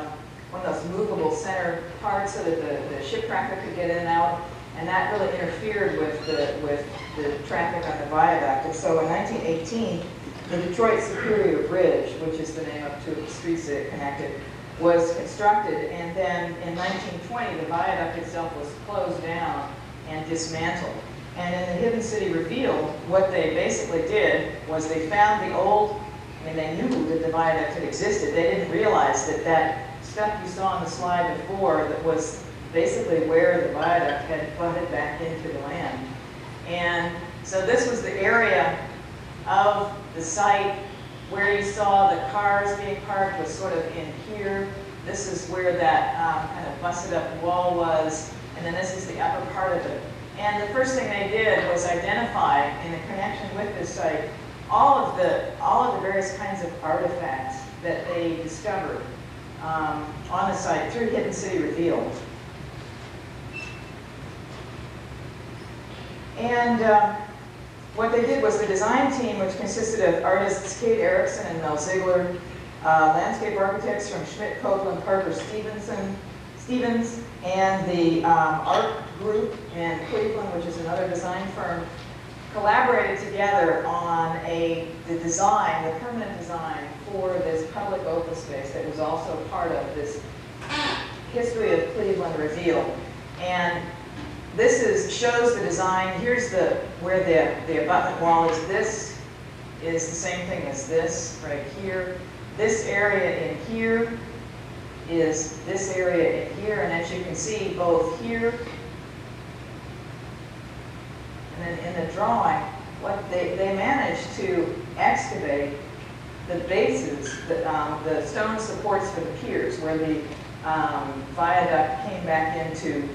[SPEAKER 2] one of those movable center parts so that the ship traffic could get in and out, and that really interfered with the traffic on the viaduct. And so in 1918, the Detroit Superior Bridge, which is the name of two of the streets that it connected, was constructed, and then in 1920, the viaduct itself was closed down and dismantled. And in the Hidden City Revealed, what they basically did was they found the old, I mean, they knew that the viaduct had existed. They didn't realize that that stuff you saw on the slide before that was basically where the viaduct had butted back into the land. And so this was the area of the site where you saw the cars being parked was sort of in here. This is where that kind of busted up wall was, and then this is the upper part of it. And the first thing they did was identify, in a connection with this site, all of the various kinds of artifacts that they discovered on the site through Hidden City Revealed. And what they did was the design team, which consisted of artists Kate Erickson and Mel Ziegler, landscape architects from Schmidt, Copeland, Parker, Stevens, and the art group in Cleveland, which is another design firm, collaborated together on the design, the permanent design for this public open space that was also part of this History of Cleveland Revealed. And this shows the design. Here's where the abutment wall is. This is the same thing as this right here. This area in here is this area in here, and as you can see, both here and then in the drawing, what they managed to excavate the bases, the stone supports for the piers, where the viaduct came back into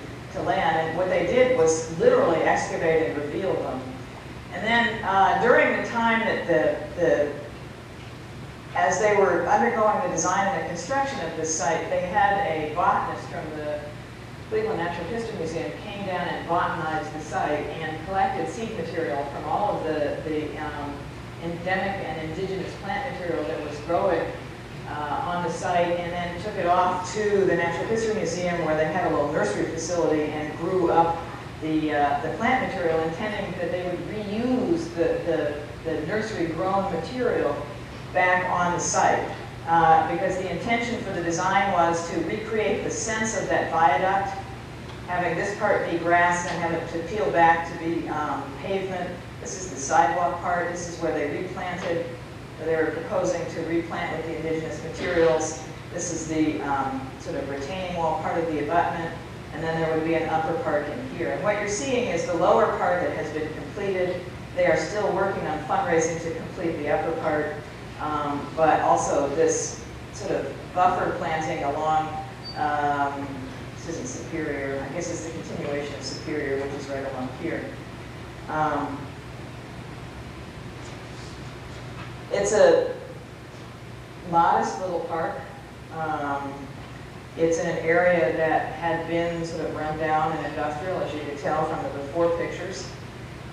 [SPEAKER 2] land. And what they did was literally excavate and reveal them. And then during the time that as they were undergoing the design and the construction of this site, they had a botanist from the Cleveland Natural History Museum came down and botanized the site and collected seed material from all of the endemic and indigenous plant material that was growing on the site, and then took it off to the Natural History Museum, where they had a little nursery facility, and grew up the plant material, intending that they would reuse the nursery grown material back on the site. Because the intention for the design was to recreate the sense of that viaduct, having this part be grass and have it to peel back to be pavement. This is the sidewalk part. This is where they replanted. They were proposing to replant with the indigenous materials. This is the sort of retaining wall part of the abutment, and then there would be an upper part in here. And what you're seeing is the lower part that has been completed. They are still working on fundraising to complete the upper part, but also this sort of buffer planting along, this isn't Superior, I guess it's the continuation of Superior, which is right along here. It's a modest little park. It's in an area that had been sort of run down and industrial, as you could tell from the before pictures.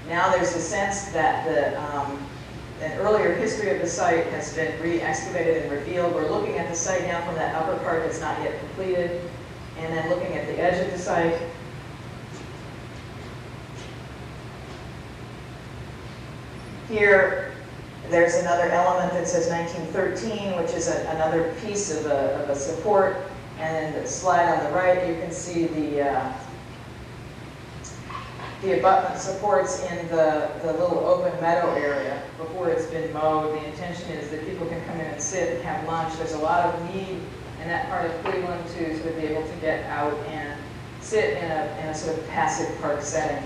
[SPEAKER 2] Now there's a sense that an earlier history of the site has been re-excavated and revealed. We're looking at the site now from that upper part that's not yet completed. And then looking at the edge of the site, here there's another element that says 1913, which is another piece of a support. And then the slide on the right, you can see the abutment supports in the little open meadow area before it's been mowed. The intention is that people can come in and sit and have lunch. There's a lot of need in that part of Cleveland to be able to get out and sit in a sort of passive park setting.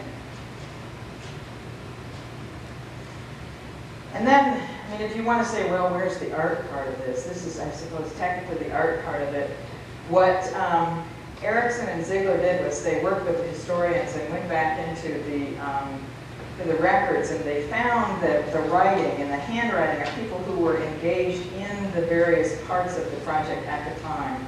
[SPEAKER 2] And then, I mean, if you want to say, well, where's the art part of this? This is, I suppose, technically the art part of it. What Erickson and Ziegler did was they worked with historians and went back into the records, and they found that the writing and the handwriting of people who were engaged in the various parts of the project at the time,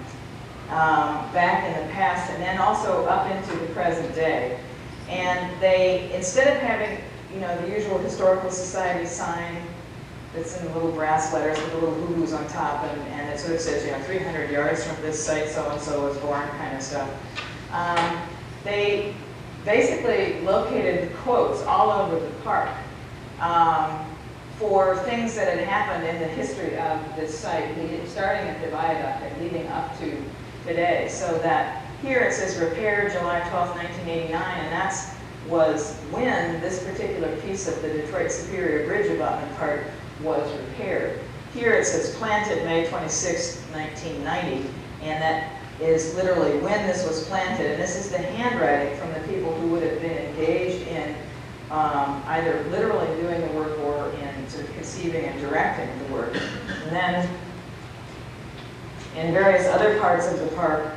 [SPEAKER 2] back in the past, and then also up into the present day. And they, instead of having, you know, the usual historical society sign that's in the little brass letters with the little hoo-hoos on top, and it sort of says, you know, 300 yards from this site, so-and-so was born, kind of stuff. They basically located quotes all over the park for things that had happened in the history of this site, starting at the viaduct and leading up to today. So that here it says repaired July 12, 1989, and that was when this particular piece of the Detroit Superior Bridge abutment part was repaired. Here it says planted May 26, 1990, and that is literally when this was planted. And this is the handwriting from the people who would have been engaged in either literally doing the work or in sort of conceiving and directing the work. And then in various other parts of the park,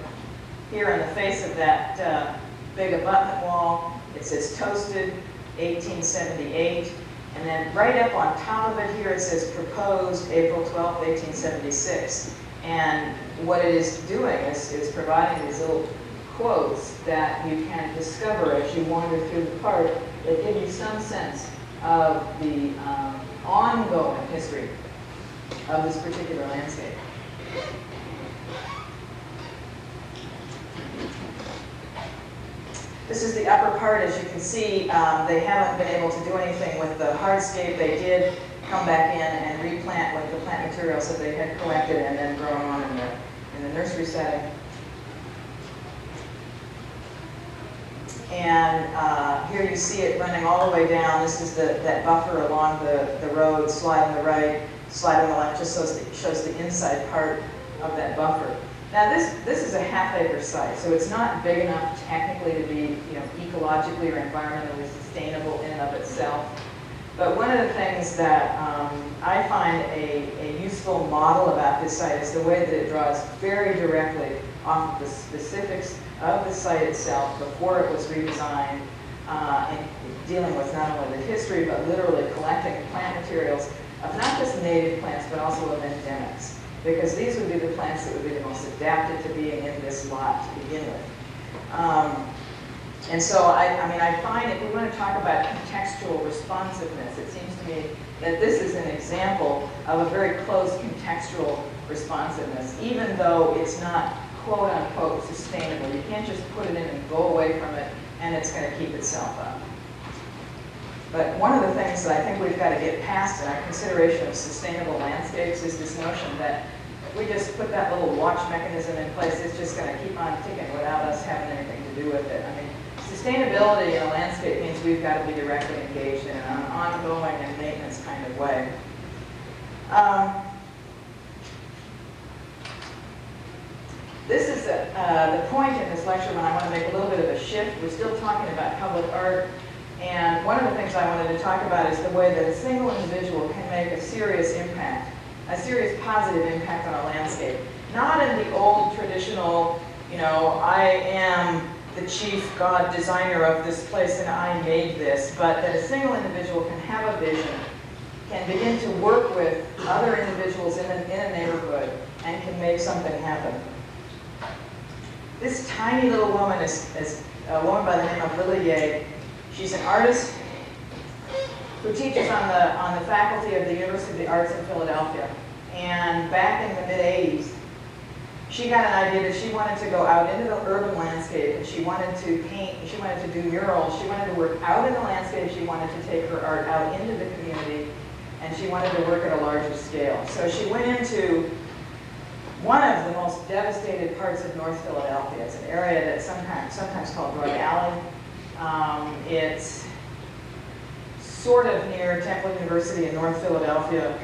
[SPEAKER 2] here in the face of that big abutment wall, it says toasted 1878. And then right up on top of it here, it says proposed April 12, 1876. And what it is doing is providing these little quotes that you can discover as you wander through the park that give you some sense of the ongoing history of this particular landscape. This is the upper part. As you can see, they haven't been able to do anything with the hardscape. They did come back in and replant with the plant materials that they had collected and then grown on in the nursery setting. And here you see it running all the way down. This is that buffer along the road. Slide on the right, slide on the left, just shows the inside part of that buffer. Now this is a half-acre site, so it's not big enough technically to be, you know, ecologically or environmentally sustainable in and of itself. But one of the things that I find a useful model about this site is the way that it draws very directly off of the specifics of the site itself before it was redesigned, and dealing with not only the history but literally collecting plant materials of not just native plants but also of endemics. Because these would be the plants that would be the most adapted to being in this lot to begin with. And so, I find if we want to talk about contextual responsiveness, it seems to me that this is an example of a very close contextual responsiveness, even though it's not quote-unquote sustainable. You can't just put it in and go away from it, and it's going to keep itself up. But one of the things that I think we've got to get past in our consideration of sustainable landscapes is this notion that if we just put that little watch mechanism in place, it's just going to keep on ticking without us having anything to do with it. I mean, sustainability in a landscape means we've got to be directly engaged in an ongoing and maintenance kind of way. This is the point in this lecture when I want to make a little bit of a shift. We're still talking about public art. And one of the things I wanted to talk about is the way that a single individual can make a serious impact, a serious positive impact on a landscape. Not in the old traditional, you know, I am the chief God designer of this place and I made this, but that a single individual can have a vision, can begin to work with other individuals in a neighborhood and can make something happen. This tiny little woman is a woman by the name of Lily Yeh. She's an artist who teaches on the faculty of the University of the Arts in Philadelphia. And back in the mid-'80s, she got an idea that she wanted to go out into the urban landscape, and she wanted to paint, and she wanted to do murals, she wanted to work out in the landscape, she wanted to take her art out into the community, and she wanted to work at a larger scale. So she went into one of the most devastated parts of North Philadelphia. It's an area that's sometimes called Drug Alley. It's sort of near Temple University in North Philadelphia.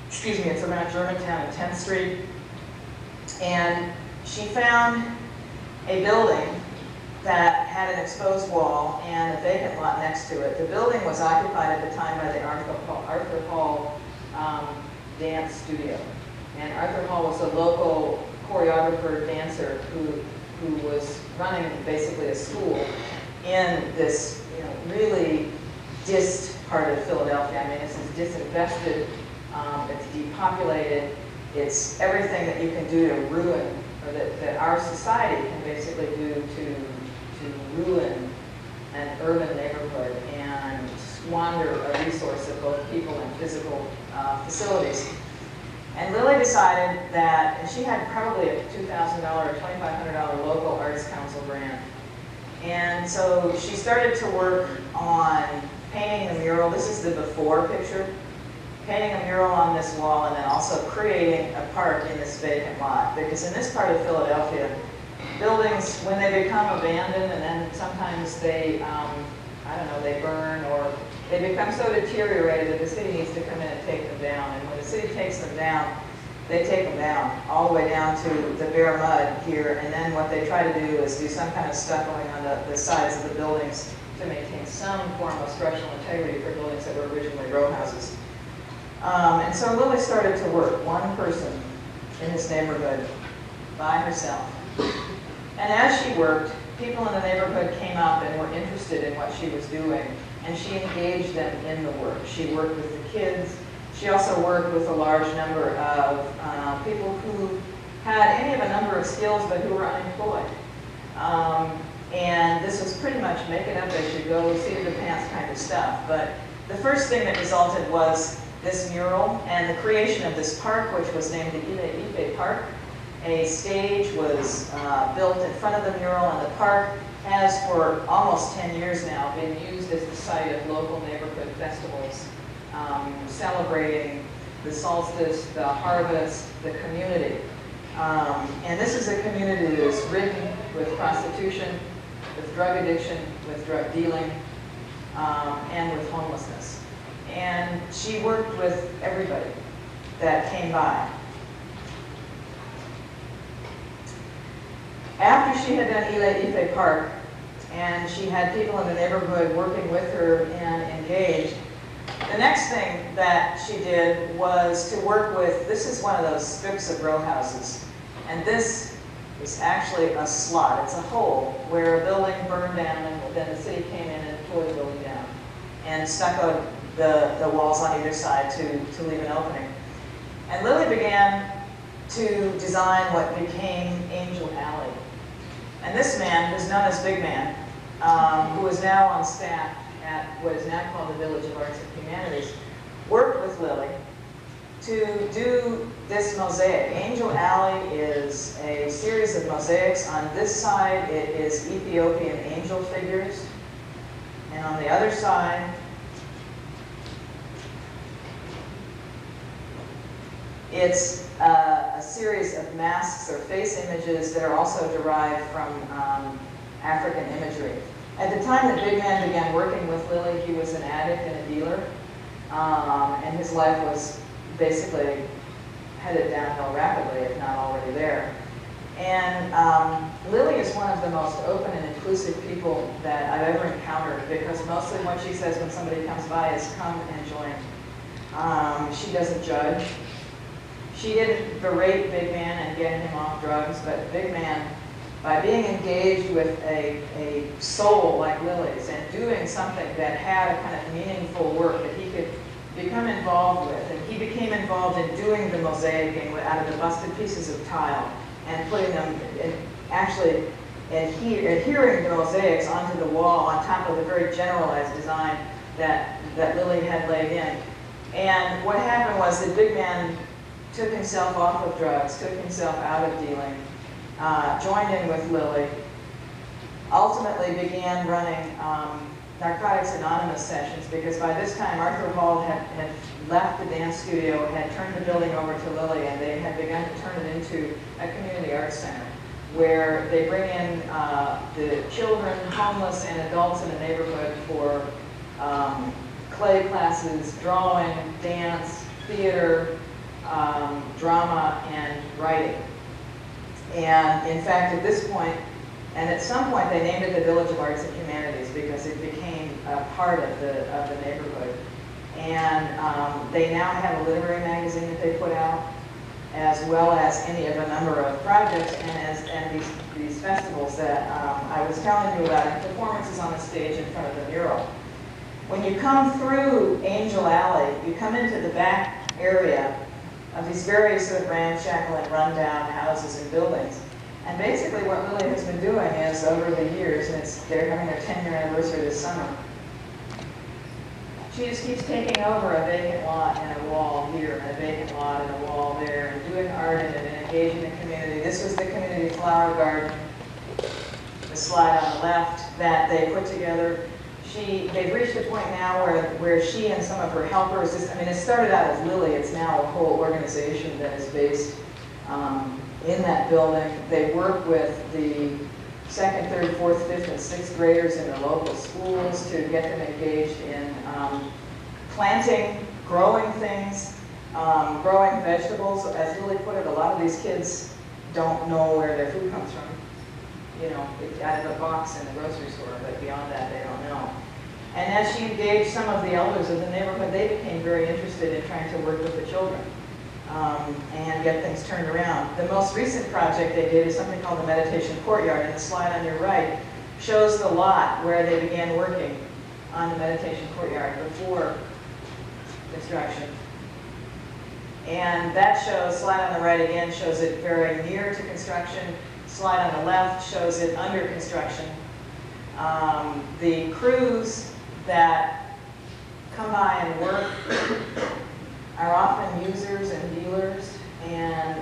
[SPEAKER 2] Excuse me, it's around Germantown and 10th Street. And she found a building that had an exposed wall and a vacant lot next to it. The building was occupied at the time by the Arthur Hall dance studio. And Arthur Hall was a local choreographer, dancer who was running basically a school in this really dist part of Philadelphia. I mean, it's disinvested, it's depopulated, it's everything that you can do to ruin, or that our society can basically do to ruin an urban neighborhood and squander a resource of both people and physical facilities. And Lily decided that, and she had probably a $2,000 or $2,500 local arts council grant. And so she started to work on painting the mural. This is the before picture. Painting a mural on this wall, and then also creating a park in this vacant lot. Because in this part of Philadelphia, buildings, when they become abandoned, and then sometimes they, I don't know, they burn, or they become so deteriorated that the city needs to come in and take them down. And when the city takes them down, they take them down, all the way down to the bare mud here. And then what they try to do is do some kind of stuccoing on the sides of the buildings to maintain some form of structural integrity for buildings that were originally row houses. And so Lily started to work, one person in this neighborhood, by herself. And as she worked, people in the neighborhood came up and were interested in what she was doing, and she engaged them in the work. She worked with the kids. She also worked with a large number of people who had any of a number of skills but who were unemployed. And this was pretty much make it up as you go, seat of the pants kind of stuff. But the first thing that resulted was this mural and the creation of this park, which was named the Ile Park. A stage was built in front of the mural, and the park has for almost 10 years now been used as the site of local neighborhood festivals, celebrating the solstice, the harvest, the community. And this is a community that is ridden with prostitution, with drug addiction, with drug dealing, and with homelessness. And she worked with everybody that came by. After she had done Ile Park, and she had people in the neighborhood working with her and engaged, the next thing that she did was to work with, this is one of those strips of row houses, and this is actually a slot. It's a hole where a building burned down, and then the city came in and tore the building down and stuccoed the walls on either side to leave an opening. And Lily began to design what became Angel Alley. And this man, who's known as Big Man, who is now on staff at what is now called the Village of Arts and Humanities, worked with Lily to do this mosaic. Angel Alley is a series of mosaics. On this side, it is Ethiopian angel figures. And on the other side, it's a series of masks or face images that are also derived from African imagery. At the time that Big Man began working with Lily, he was an addict and a dealer, and his life was basically headed downhill rapidly, if not already there. And Lily is one of the most open and inclusive people that I've ever encountered, because mostly what she says when somebody comes by is come and join. She doesn't judge. She didn't berate Big Man and get him off drugs, but Big Man, by being engaged with a soul like Lily's and doing something that had a kind of meaningful work that he could become involved with, and he became involved in doing the mosaicing out of the busted pieces of tile and putting them, actually adhering the mosaics onto the wall on top of the very generalized design that Lily had laid in. And what happened was that Big Man took himself off of drugs, took himself out of dealing, joined in with Lily, ultimately began running Narcotics Anonymous sessions, because by this time Arthur Hall had left the dance studio, had turned the building over to Lily, and they had begun to turn it into a community arts center where they bring in the children, homeless, and adults in the neighborhood for clay classes, drawing, dance, theater, drama, and writing. And in fact, at this point, and at some point they named it the Village of Arts and Humanities because it became a part of the neighborhood. And they now have a literary magazine that they put out, as well as any of a number of projects and these festivals that I was telling you about, and performances on the stage in front of the mural. When you come through Angel Alley, you come into the back area of these very sort of ramshackle and rundown houses and buildings. And basically what Lily has been doing is, over the years, and they're having their 10-year anniversary this summer, she just keeps taking over a vacant lot and a wall here, and a vacant lot and a wall there, and doing art in it, and engaging the community. This was the community flower garden, the slide on the left, that they put together. They've reached a point now where she and some of her helpers, it started out as Lily, it's now a whole organization that is based in that building. They work with the 2nd, 3rd, 4th, 5th, and 6th graders in the local schools to get them engaged in planting, growing things, growing vegetables. As Lily put it, a lot of these kids don't know where their food comes from. You know, out of a box in the grocery store, but beyond that, they don't know. And as she engaged some of the elders of the neighborhood, they became very interested in trying to work with the children and get things turned around. The most recent project they did is something called the Meditation Courtyard, and the slide on your right shows the lot where they began working on the Meditation Courtyard before construction. And that shows, slide on the right again, shows it very near to construction. Slide on the left shows it under construction. The crews that come by and work are often users and dealers. And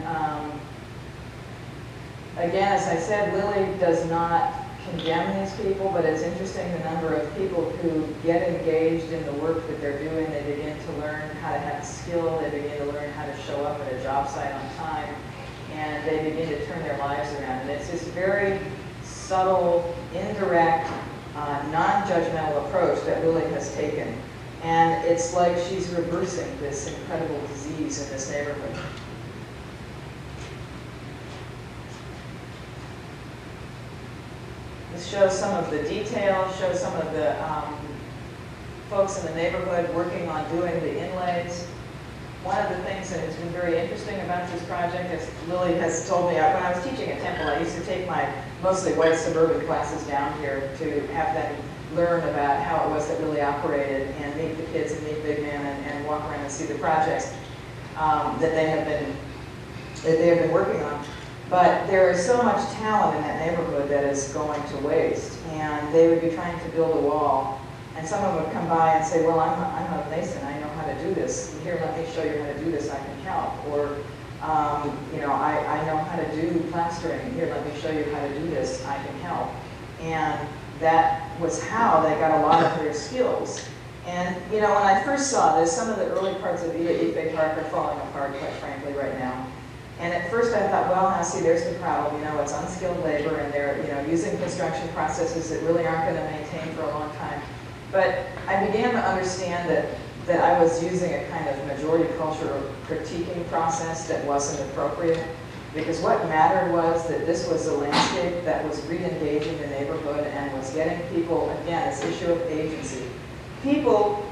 [SPEAKER 2] again, as I said, Lily does not condemn these people, but it's interesting the number of people who get engaged in the work that they're doing. They begin to learn how to have skill. They begin to learn how to show up at a job site on time. And they begin to turn their lives around. And it's this very subtle, indirect, non-judgmental approach that Lily has taken. And it's like she's reversing this incredible disease in this neighborhood. This shows some of the details, shows some of the folks in the neighborhood working on doing the inlays. One of the things that has been very interesting about this project, as Lily has told me, when I was teaching at Temple, I used to take my mostly white suburban classes down here to have them learn about how it was that Lily operated and meet the kids and meet Big Man and walk around and see the projects that they have been working on. But there is so much talent in that neighborhood that is going to waste, and they would be trying to build a wall. And someone would come by and say, well, I'm a mason, I know how to do this. Here, let me show you how to do this, I can help. Or, you know, I know how to do plastering. Here, let me show you how to do this, I can help. And that was how they got a lot of their skills. And, you know, when I first saw this, some of the early parts of Ife Park are falling apart, quite frankly, right now. And at first I thought, well, now see, there's the problem. You know, it's unskilled labor, and they're, you know, using construction processes that really aren't going to maintain for a long time. But I began to understand that I was using a kind of majority culture critiquing process that wasn't appropriate. Because what mattered was that this was a landscape that was re-engaging the neighborhood and was getting people, again, this issue of agency. People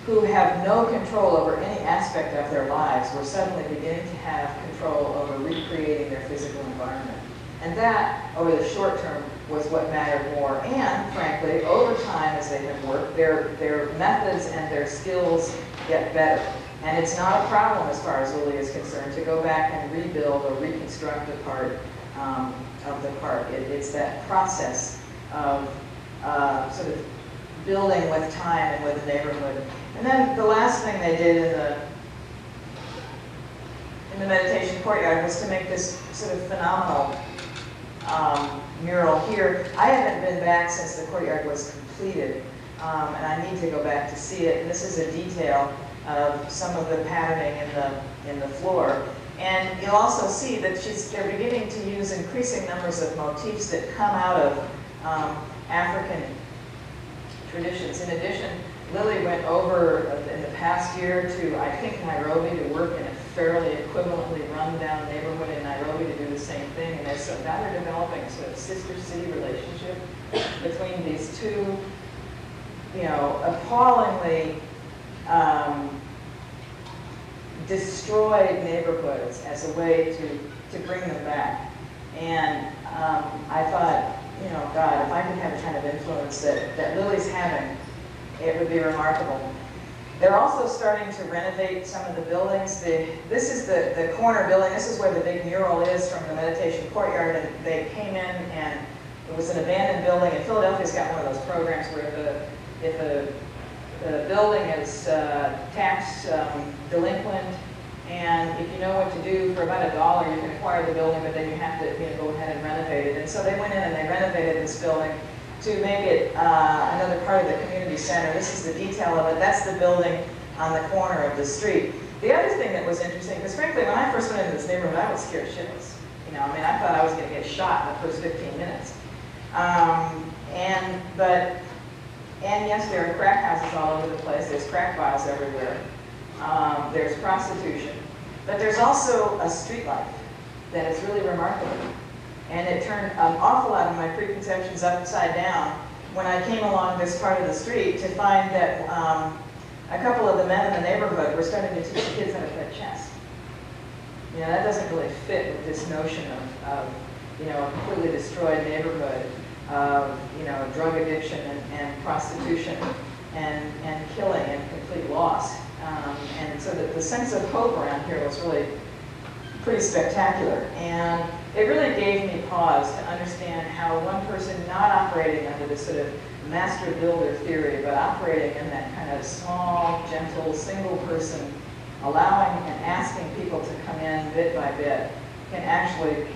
[SPEAKER 2] who have no control over any aspect of their lives were suddenly beginning to have control over recreating their physical environment. And that, over the short term, was what mattered more. And, frankly, over time as they have worked, their methods and their skills get better. And it's not a problem, as far as Lily is concerned, to go back and rebuild or reconstruct a part of the park. It's that process of sort of building with time and with the neighborhood. And then the last thing they did in the meditation courtyard was to make this sort of phenomenal mural here. I haven't been back since the courtyard was completed, and I need to go back to see it. And this is a detail of some of the patterning in the floor. And you'll also see that they're beginning to use increasing numbers of motifs that come out of African traditions. In addition, Lily went over in the past year to, I think, Nairobi to work in a fairly equivalently run-down neighborhood in Nairobi to do the same thing. And now they're developing a sort of sister-city relationship between these two, appallingly destroyed neighborhoods as a way to bring them back. And I thought, God, if I could have the kind of influence that Lily's having, it would be remarkable. They're also starting to renovate some of the buildings. This is the corner building. This is where the big mural is from the meditation courtyard. And they came in, and it was an abandoned building. And Philadelphia's got one of those programs where if the building is tax delinquent, and if you know what to do, for about $1, you can acquire the building, but then you have to go ahead and renovate it. And so they went in and they renovated this building to make it another part of the community center. This is the detail of it. That's the building on the corner of the street. The other thing that was interesting, because frankly, when I first went into this neighborhood, I was scared shitless. I thought I was going to get shot in the first 15 minutes. And yes, there are crack houses all over the place. There's crack vials everywhere. There's prostitution. But there's also a street life that is really remarkable. And it turned an awful lot of my preconceptions upside down when I came along this part of the street to find that a couple of the men in the neighborhood were starting to teach the kids how to play chess. That doesn't really fit with this notion of a completely destroyed neighborhood, of drug addiction and prostitution and killing and complete loss. And so that the sense of hope around here was really pretty spectacular. And it really gave me pause to understand how one person not operating under this sort of master builder theory, but operating in that kind of small, gentle, single person, allowing and asking people to come in bit by bit, can actually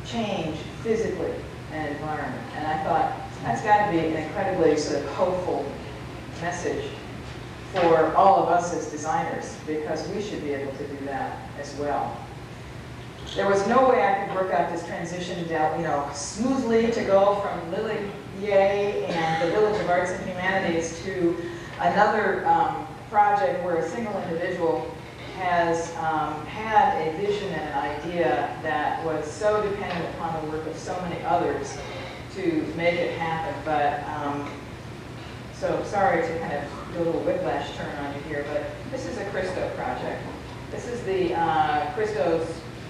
[SPEAKER 2] change physically an environment. And I thought, that's got to be an incredibly sort of hopeful message for all of us as designers, because we should be able to do that as well. There was no way I could work out this transition smoothly to go from Lily Yeh and the Village of Arts and Humanities to another project where a single individual has had a vision and an idea that was so dependent upon the work of so many others to make it happen. But so sorry to kind of do a little whiplash turn on you here, but this is a Christo project. This is the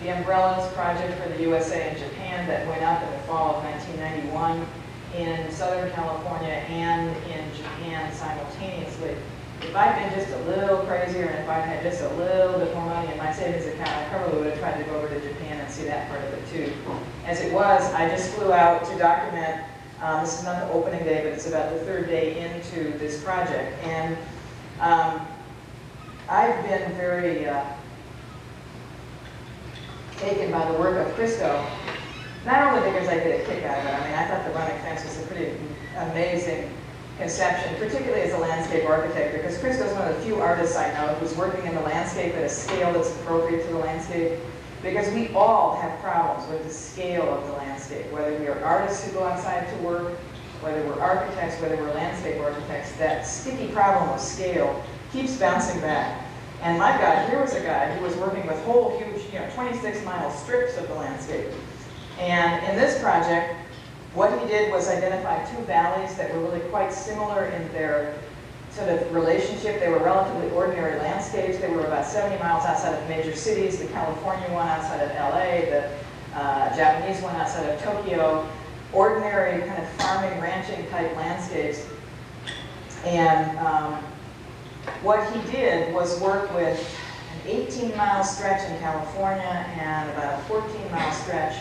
[SPEAKER 2] the Umbrellas project for the USA and Japan that went up in the fall of 1991 in Southern California and in Japan simultaneously. If I'd been just a little crazier and if I'd had just a little bit more money in my savings account, I probably would have tried to go over to Japan and see that part of it too. As it was, I just flew out to document, this is not the opening day, but it's about the third day into this project. And I've been very taken by the work of Christo, not only because I get a kick out of it. I mean, I thought the running fence was a pretty amazing conception, particularly as a landscape architect, because Christo's one of the few artists I know who's working in the landscape at a scale that's appropriate to the landscape, because we all have problems with the scale of the landscape, whether we are artists who go outside to work, whether we're architects, whether we're landscape architects. That sticky problem of scale keeps bouncing back. And my God, here was a guy who was working with whole huge, 26-mile strips of the landscape. And in this project, what he did was identify two valleys that were really quite similar in their sort of relationship. They were relatively ordinary landscapes. They were about 70 miles outside of major cities, the California one outside of LA, the Japanese one outside of Tokyo. Ordinary kind of farming, ranching type landscapes. And what he did was work with an 18-mile stretch in California and about a 14-mile stretch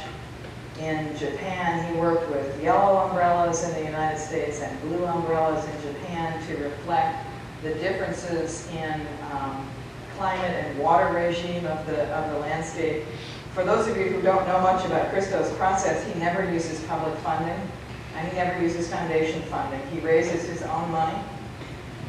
[SPEAKER 2] in Japan. He worked with yellow umbrellas in the United States and blue umbrellas in Japan to reflect the differences in climate and water regime of the landscape. For those of you who don't know much about Christo's process, he never uses public funding, and he never uses foundation funding. He raises his own money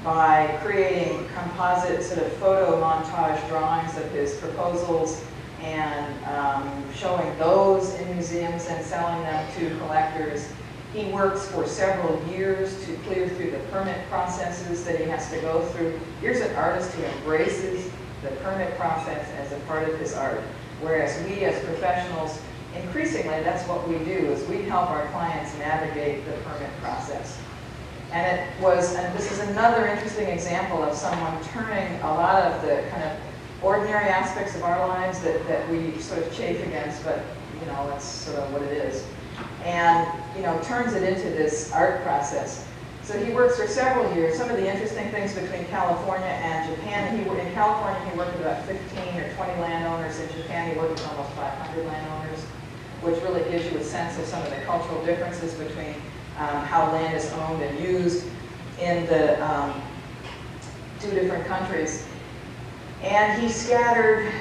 [SPEAKER 2] by creating composite sort of photo montage drawings of his proposals and showing those in museums and selling them to collectors. He works for several years to clear through the permit processes that he has to go through. Here's an artist who embraces the permit process as a part of his art, whereas we as professionals, increasingly that's what we do, is we help our clients navigate the permit process. And this is another interesting example of someone turning a lot of the kind of ordinary aspects of our lives that we sort of chafe against, but you know, that's sort of what it is. And you know, turns it into this art process. So he works for several years. Some of the interesting things between California and Japan, in California he worked with about 15 or 20 landowners. In Japan he worked with almost 500 landowners, which really gives you a sense of some of the cultural differences between how land is owned and used in the two different countries. And he scattered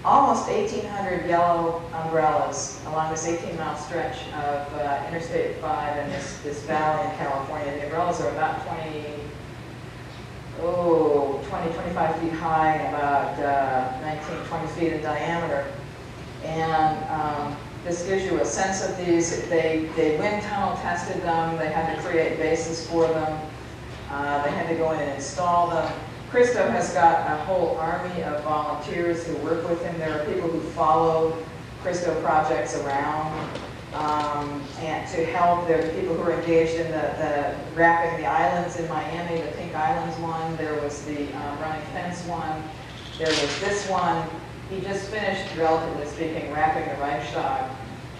[SPEAKER 2] almost 1,800 yellow umbrellas along this 18-mile stretch of Interstate 5 and this valley in California. The umbrellas are about 25 feet high and about 19, 20 feet in diameter. And this gives you a sense of these. They wind tunnel tested them. They had to create bases for them. They had to go in and install them. Christo has got a whole army of volunteers who work with him. There are people who follow Christo projects around and to help. There are people who are engaged in the wrapping the islands in Miami, the Pink Islands one. There was the running fence one. There was this one. He just finished, relatively speaking, wrapping the Reichstag.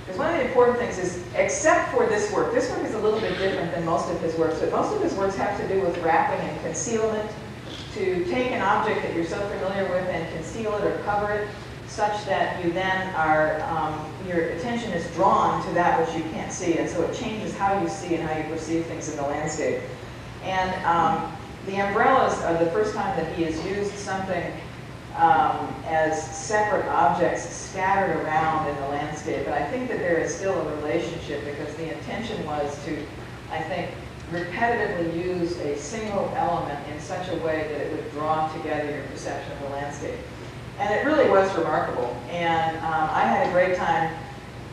[SPEAKER 2] Because one of the important things is, except for this work is a little bit different than most of his works, but most of his works have to do with wrapping and concealment, to take an object that you're so familiar with and conceal it or cover it such that you then are, your attention is drawn to that which you can't see, and so it changes how you see and how you perceive things in the landscape. And the umbrellas are the first time that he has used something as separate objects scattered around in the landscape. But I think that there is still a relationship, because the intention was to, I think, repetitively use a single element in such a way that it would draw together your perception of the landscape. And it really was remarkable. And I had a great time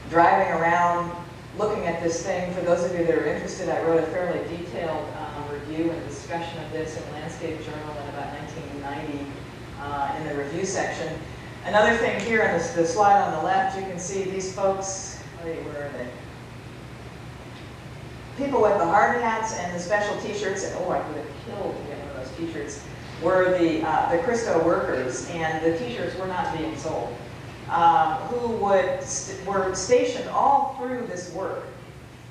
[SPEAKER 2] driving around looking at this thing. For those of you that are interested, I wrote a fairly detailed review and discussion of this in Landscape Journal in about 1990 in the review section. Another thing here on the slide on the left, you can see these folks. Where are they? People with the hard hats and the special t-shirts, and oh, I would have killed to get one of those t-shirts, were the Christo workers, and the t-shirts were not being sold, who were stationed all through this work,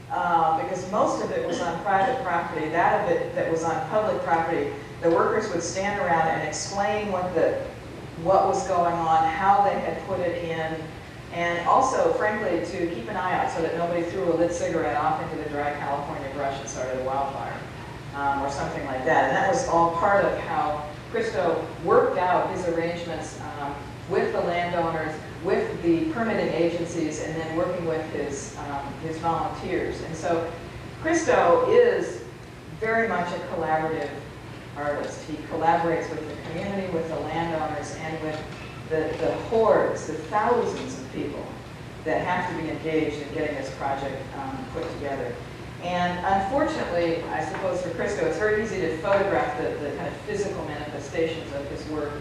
[SPEAKER 2] because most of it was on private property. That of it that was on public property, the workers would stand around and explain what was going on, how they had put it in, and also, frankly, to keep an eye out so that nobody threw a lit cigarette off into the dry California brush and started a wildfire, or something like that. And that was all part of how Christo worked out his arrangements with the landowners, with the permitting agencies, and then working with his volunteers. And so Christo is very much a collaborative artist. He collaborates with the community, with the landowners, and with the hordes, the thousands of people that have to be engaged in getting this project put together. And unfortunately, I suppose for Christo, it's very easy to photograph the kind of physical manifestations of his work,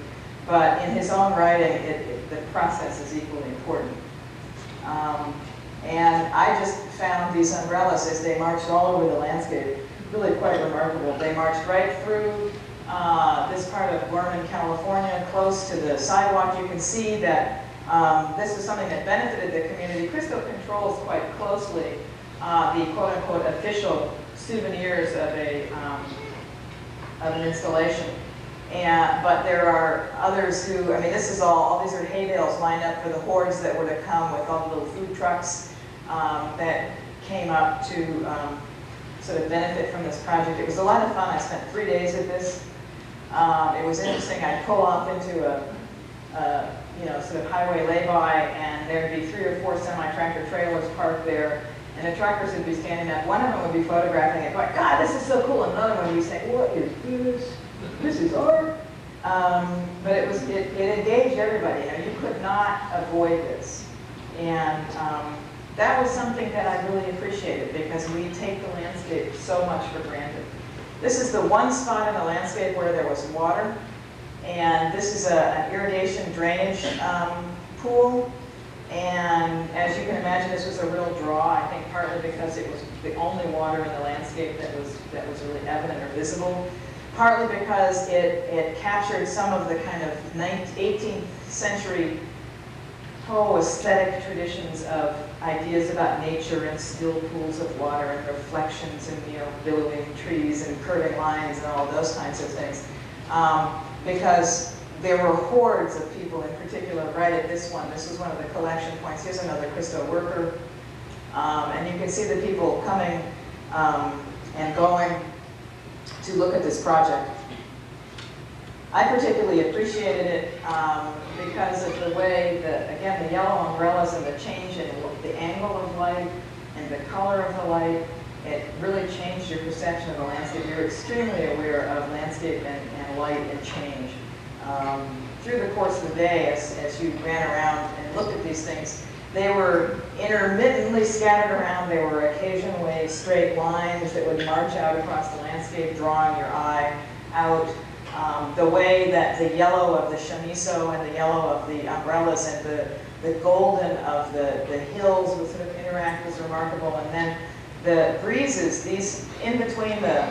[SPEAKER 2] but in his own writing, the process is equally important. And I just found these umbrellas as they marched all over the landscape really quite remarkable. They marched right through this part of Gorman, California, close to the sidewalk. You can see that this is something that benefited the community. Christo controls quite closely the quote-unquote official souvenirs of an installation. But there are others who, I mean, this is all these are hay bales lined up for the hordes that were to come with all the little food trucks that came up to sort of benefit from this project. It was a lot of fun. I spent 3 days at this. It was interesting. I'd pull off into a sort of highway lay-by, and there'd be 3 or 4 semi-tractor trailers parked there, and the truckers would be standing up. One of them would be photographing it, going, God, this is so cool. And another one would be saying, what is this? This is art. But it engaged everybody. You know, you could not avoid this. And that was something that I really appreciated, because we take the landscape so much for granted. This is the one spot in the landscape where there was water. And this is an irrigation drainage pool. And as you can imagine, this was a real draw, I think partly because it was the only water in the landscape that was really evident or visible. Partly because it captured some of the kind of 18th century aesthetic traditions of ideas about nature and still pools of water and reflections and billowing trees and curving lines and all those kinds of things. Because there were hordes of people, in particular, right at this one. This was one of the collection points. Here's another Christo worker. And you can see the people coming and going to look at this project. I particularly appreciated it because of the way that, again, the yellow umbrellas and the change in the angle of light and the color of the light, it really changed your perception of the landscape. You're extremely aware of landscape and light and change. Through the course of the day, as you ran around and looked at these things, they were intermittently scattered around. They were occasionally straight lines that would march out across the landscape, drawing your eye out. The way that the yellow of the chamiso and the yellow of the umbrellas and the golden of the hills would sort of interact was remarkable. And then the breezes, these in between the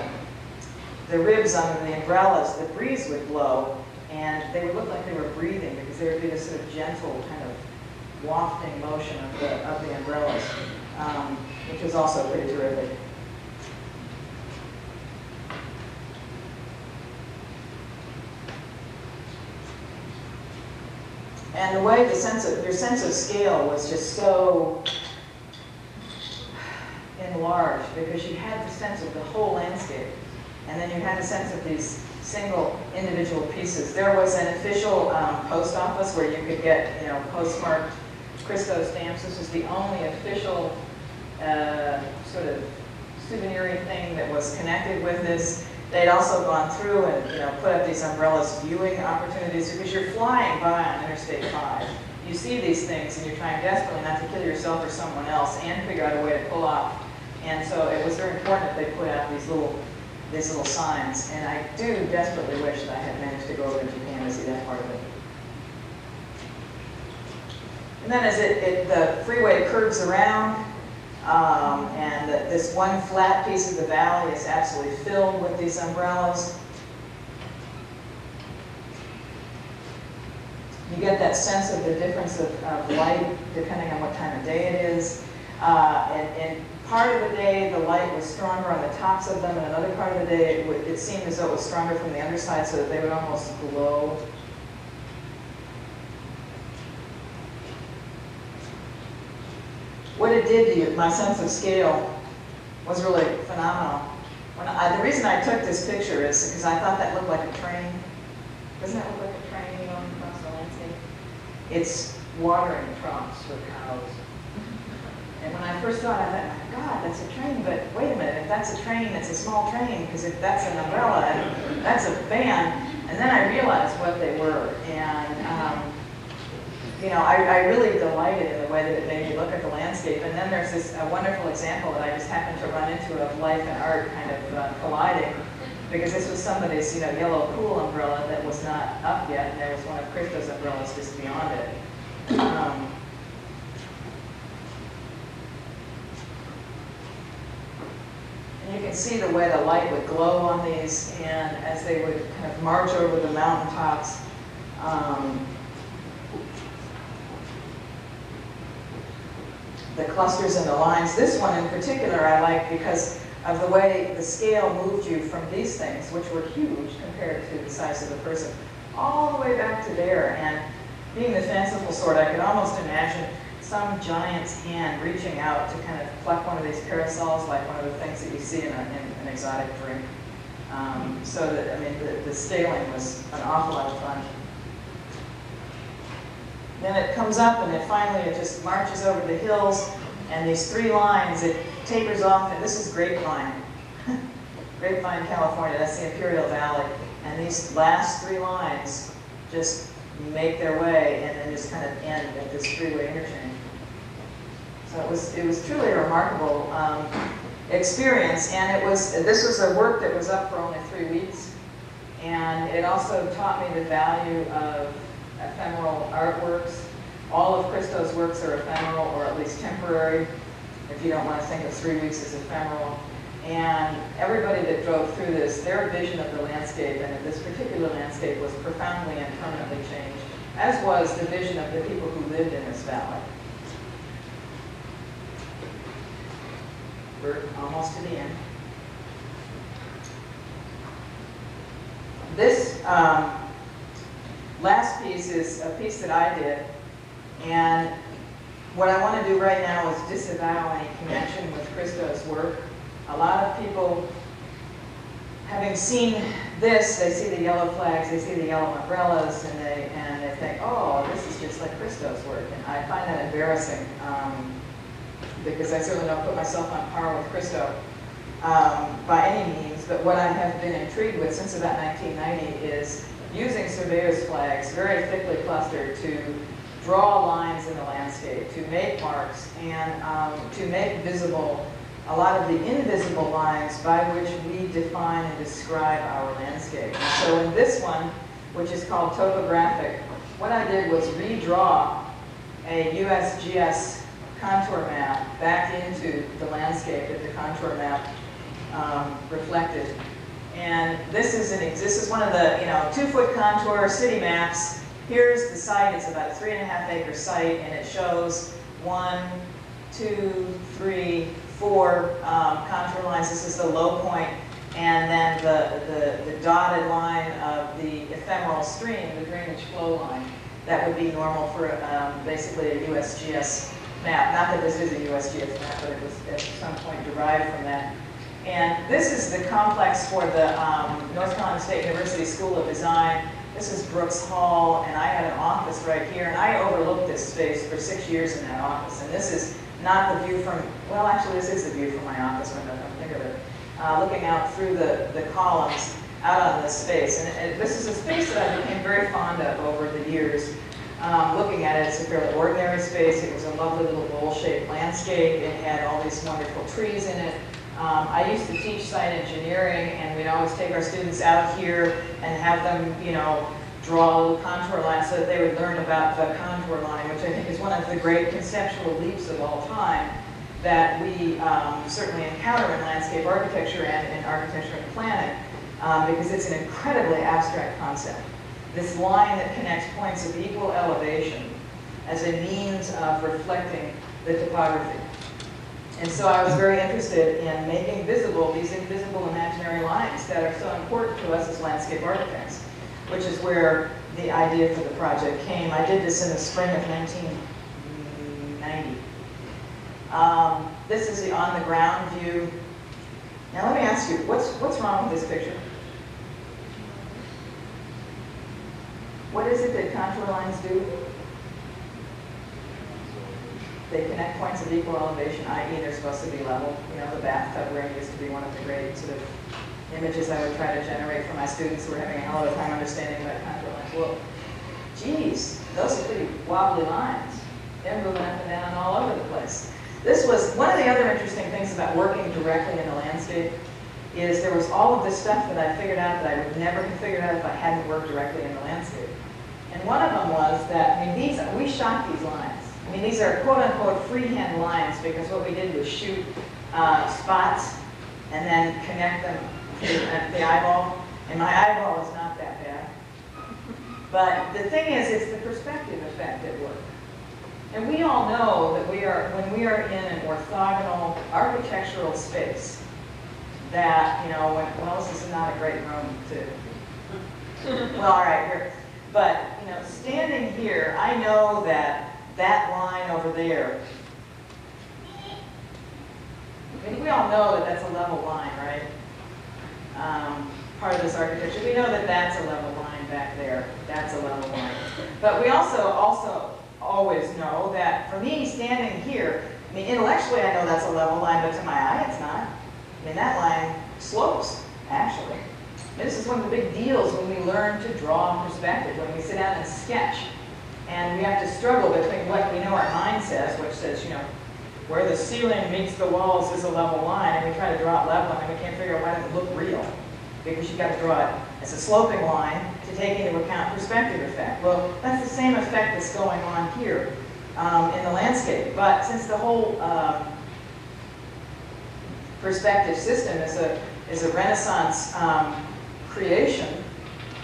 [SPEAKER 2] ribs under the umbrellas, the breeze would blow, and they would look like they were breathing, because there would be this sort of gentle kind of wafting motion of the umbrellas, which was also pretty terrific. And the way your sense of scale was just so enlarged, because you had the sense of the whole landscape, and then you had a sense of these single individual pieces. There was an official post office where you could get, postmarked Christo stamps. This was the only official sort of souvenir thing that was connected with this. They'd also gone through and put up these umbrellas viewing opportunities, because you're flying by on Interstate 5. You see these things and you're trying desperately not to kill yourself or someone else and figure out a way to pull off. And so it was very important that they put out these little signs. And I do desperately wish that I had managed to go over to Japan to see that part of it. And then as the freeway curves around, and this one flat piece of the valley is absolutely filled with these umbrellas. You get that sense of the difference of light depending on what time of day it is. And part of the day, the light was stronger on the tops of them, and another part of the day, it seemed as though it was stronger from the underside, so that they would almost glow. What it did to you, my sense of scale, was really phenomenal. The reason I took this picture is because I thought that looked like a train. Doesn't that look like a train going across the landscape? It's watering troughs for cows. And when I first saw it, I thought, my God, that's a train, but wait a minute, if that's a train, it's a small train, because if that's an umbrella, that's a van. And then I realized what they were, and I really delighted in the way that it made me look at the landscape. And then there's this wonderful example that I just happened to run into of life and art kind of colliding, because this was somebody's yellow pool umbrella that was not up yet, and there was one of Christo's umbrellas just beyond it. And you can see the way the light would glow on these, and as they would kind of march over the mountaintops. The clusters and the lines. This one in particular I like because of the way the scale moved you from these things, which were huge compared to the size of the person, all the way back to there. And being the fanciful sort, I could almost imagine some giant's hand reaching out to kind of pluck one of these parasols, like one of the things that you see in an exotic drink. So that, I mean, the scaling was an awful lot of fun. Then it comes up and it just marches over the hills, and these 3 lines, it tapers off, and this is Grapevine. Grapevine, California, that's the Imperial Valley. And these last 3 lines just make their way and then just kind of end at this freeway interchange. So it was truly a remarkable experience, and this was a work that was up for only 3 weeks, and it also taught me the value of ephemeral artworks. All of Christo's works are ephemeral, or at least temporary, if you don't want to think of 3 weeks as ephemeral. And everybody that drove through this, their vision of the landscape and of this particular landscape was profoundly and permanently changed, as was the vision of the people who lived in this valley. We're almost to the end. This last piece is a piece that I did, and what I want to do right now is disavow any connection with Christo's work. A lot of people, having seen this, they see the yellow flags, they see the yellow umbrellas, and they think, oh, this is just like Christo's work. And I find that embarrassing, because I certainly don't put myself on par with Christo by any means. But what I have been intrigued with since about 1990 is using surveyor's flags, very thickly clustered, to draw lines in the landscape, to make marks, and to make visible a lot of the invisible lines by which we define and describe our landscape. And so in this one, which is called Topographic, what I did was redraw a USGS contour map back into the landscape that the contour map reflected. And this is one of the 2-foot contour city maps. Here's the site. It's about a 3.5-acre site, and it shows 1, 2, 3, 4 contour lines. This is the low point, and then the dotted line of the ephemeral stream, the drainage flow line. That would be normal for basically a USGS map. Not that this is a USGS map, but it was at some point derived from that. And this is the complex for the North Carolina State University School of Design. This is Brooks Hall, and I had an office right here, and I overlooked this space for 6 years in that office. And this is not the view from, well, actually this is the view from my office window, I don't think of it. Looking out through the columns out on this space. And this is a space that I became very fond of over the years. Looking at it, it's a fairly ordinary space. It was a lovely little bowl-shaped landscape. It had all these wonderful trees in it. I used to teach site engineering, and we'd always take our students out here and have them, draw a little contour line so that they would learn about the contour line, which I think is one of the great conceptual leaps of all time that we certainly encounter in landscape architecture and in architecture and planning, because it's an incredibly abstract concept. This line that connects points of equal elevation as a means of reflecting the topography. And so I was very interested in making visible these invisible imaginary lines that are so important to us as landscape architects, which is where the idea for the project came. I did this in the spring of 1990. This is the on-the-ground view. Now let me ask you, what's wrong with this picture? What is it that contour lines do? They connect points of equal elevation, i.e. they're supposed to be level. The bathtub ring used to be one of the great sort of images I would try to generate for my students who were having a hell of a time understanding about contour lines. Well, geez, those are pretty wobbly lines. They're moving up and down all over the place. This was one of the other interesting things about working directly in the landscape is there was all of this stuff that I figured out that I would never have figured out if I hadn't worked directly in the landscape. And one of them was that, we shot these lines. These are quote-unquote freehand lines because what we did was shoot spots and then connect them to the eyeball. And my eyeball is not that bad. But the thing is, it's the perspective effect at work. And we all know that when we are in an orthogonal architectural space, that, well, this is not a great room to, well, all right, here. But, standing here, I know that line over there, we all know that that's a level line, right? part of this architecture. We know that that's a level line back there. That's a level line. But we also always know that for me, standing here, I mean, intellectually I know that's a level line, but to my eye it's not. I mean, that line slopes, actually. This is one of the big deals when we learn to draw perspective, when we sit down and sketch. And we have to struggle between what we know our mind says, which says, you know, where the ceiling meets the walls is a level line, and we try to draw it level, and we can't figure out why it doesn't look real. Because you've got to draw it as a sloping line to take into account perspective effect. Well, that's the same effect that's going on here in the landscape. But since the whole perspective system is a Renaissance creation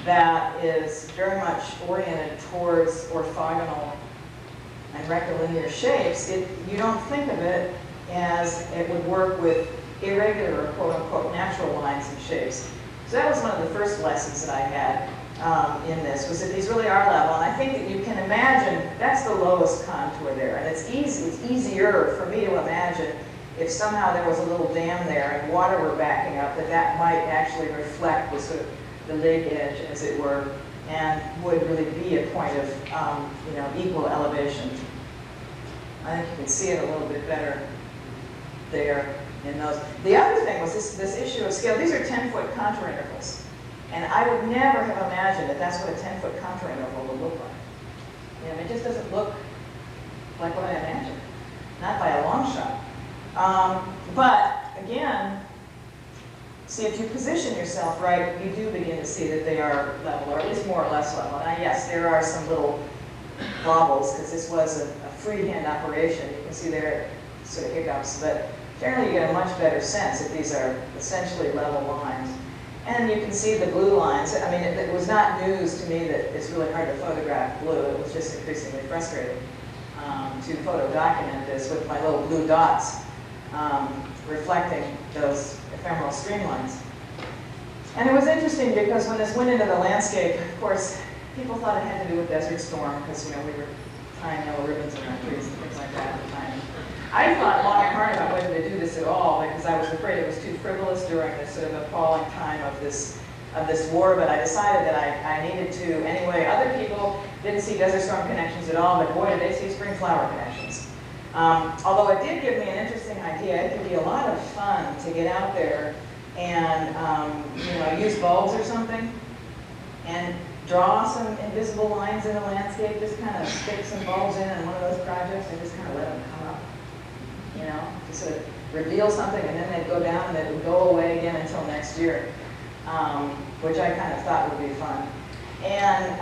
[SPEAKER 2] that is very much oriented towards orthogonal and rectilinear shapes, you don't think of it as it would work with irregular, or quote-unquote, natural lines and shapes. So that was one of the first lessons that I had in this, was that these really are level. And I think that you can imagine, that's the lowest contour there. And it's easier for me to imagine if somehow there was a little dam there and water were backing up, that might actually reflect the sort of the lake edge, as it were, and would really be a point of you know, equal elevation. I think you can see it a little bit better there in those. The other thing was this issue of scale. These are 10-foot contour intervals. And I would never have imagined that that's what a 10-foot contour interval would look like. You know, it just doesn't look like what I imagined. Not by a long shot. But again, see, if you position yourself right, you do begin to see that they are level, or at least more or less level. Now, yes, there are some little wobbles, because this was a freehand operation. You can see there sort of hiccups, but generally you get a much better sense that these are essentially level lines. And you can see the blue lines. I mean, it was not news to me that it's really hard to photograph blue. It was just increasingly frustrating to photo document this with my little blue dots reflecting those ephemeral streamlines. And it was interesting because when this went into the landscape, of course, people thought it had to do with Desert Storm, because, you know, we were tying yellow ribbons around trees and things like that at the time. I thought long and hard about whether to do this at all, because I was afraid it was too frivolous during this sort of appalling time of this war, but I decided that I needed to anyway. Other people didn't see Desert Storm connections at all, but boy, did they see spring flower connections. Although it did give me an interesting idea. It could be a lot of fun to get out there and you know, use bulbs or something and draw some invisible lines in the landscape, just kind of stick some bulbs in one of those projects and just kind of let them come up, you know, to sort of reveal something, and then they'd go down and they would go away again until next year, which I kind of thought would be fun. And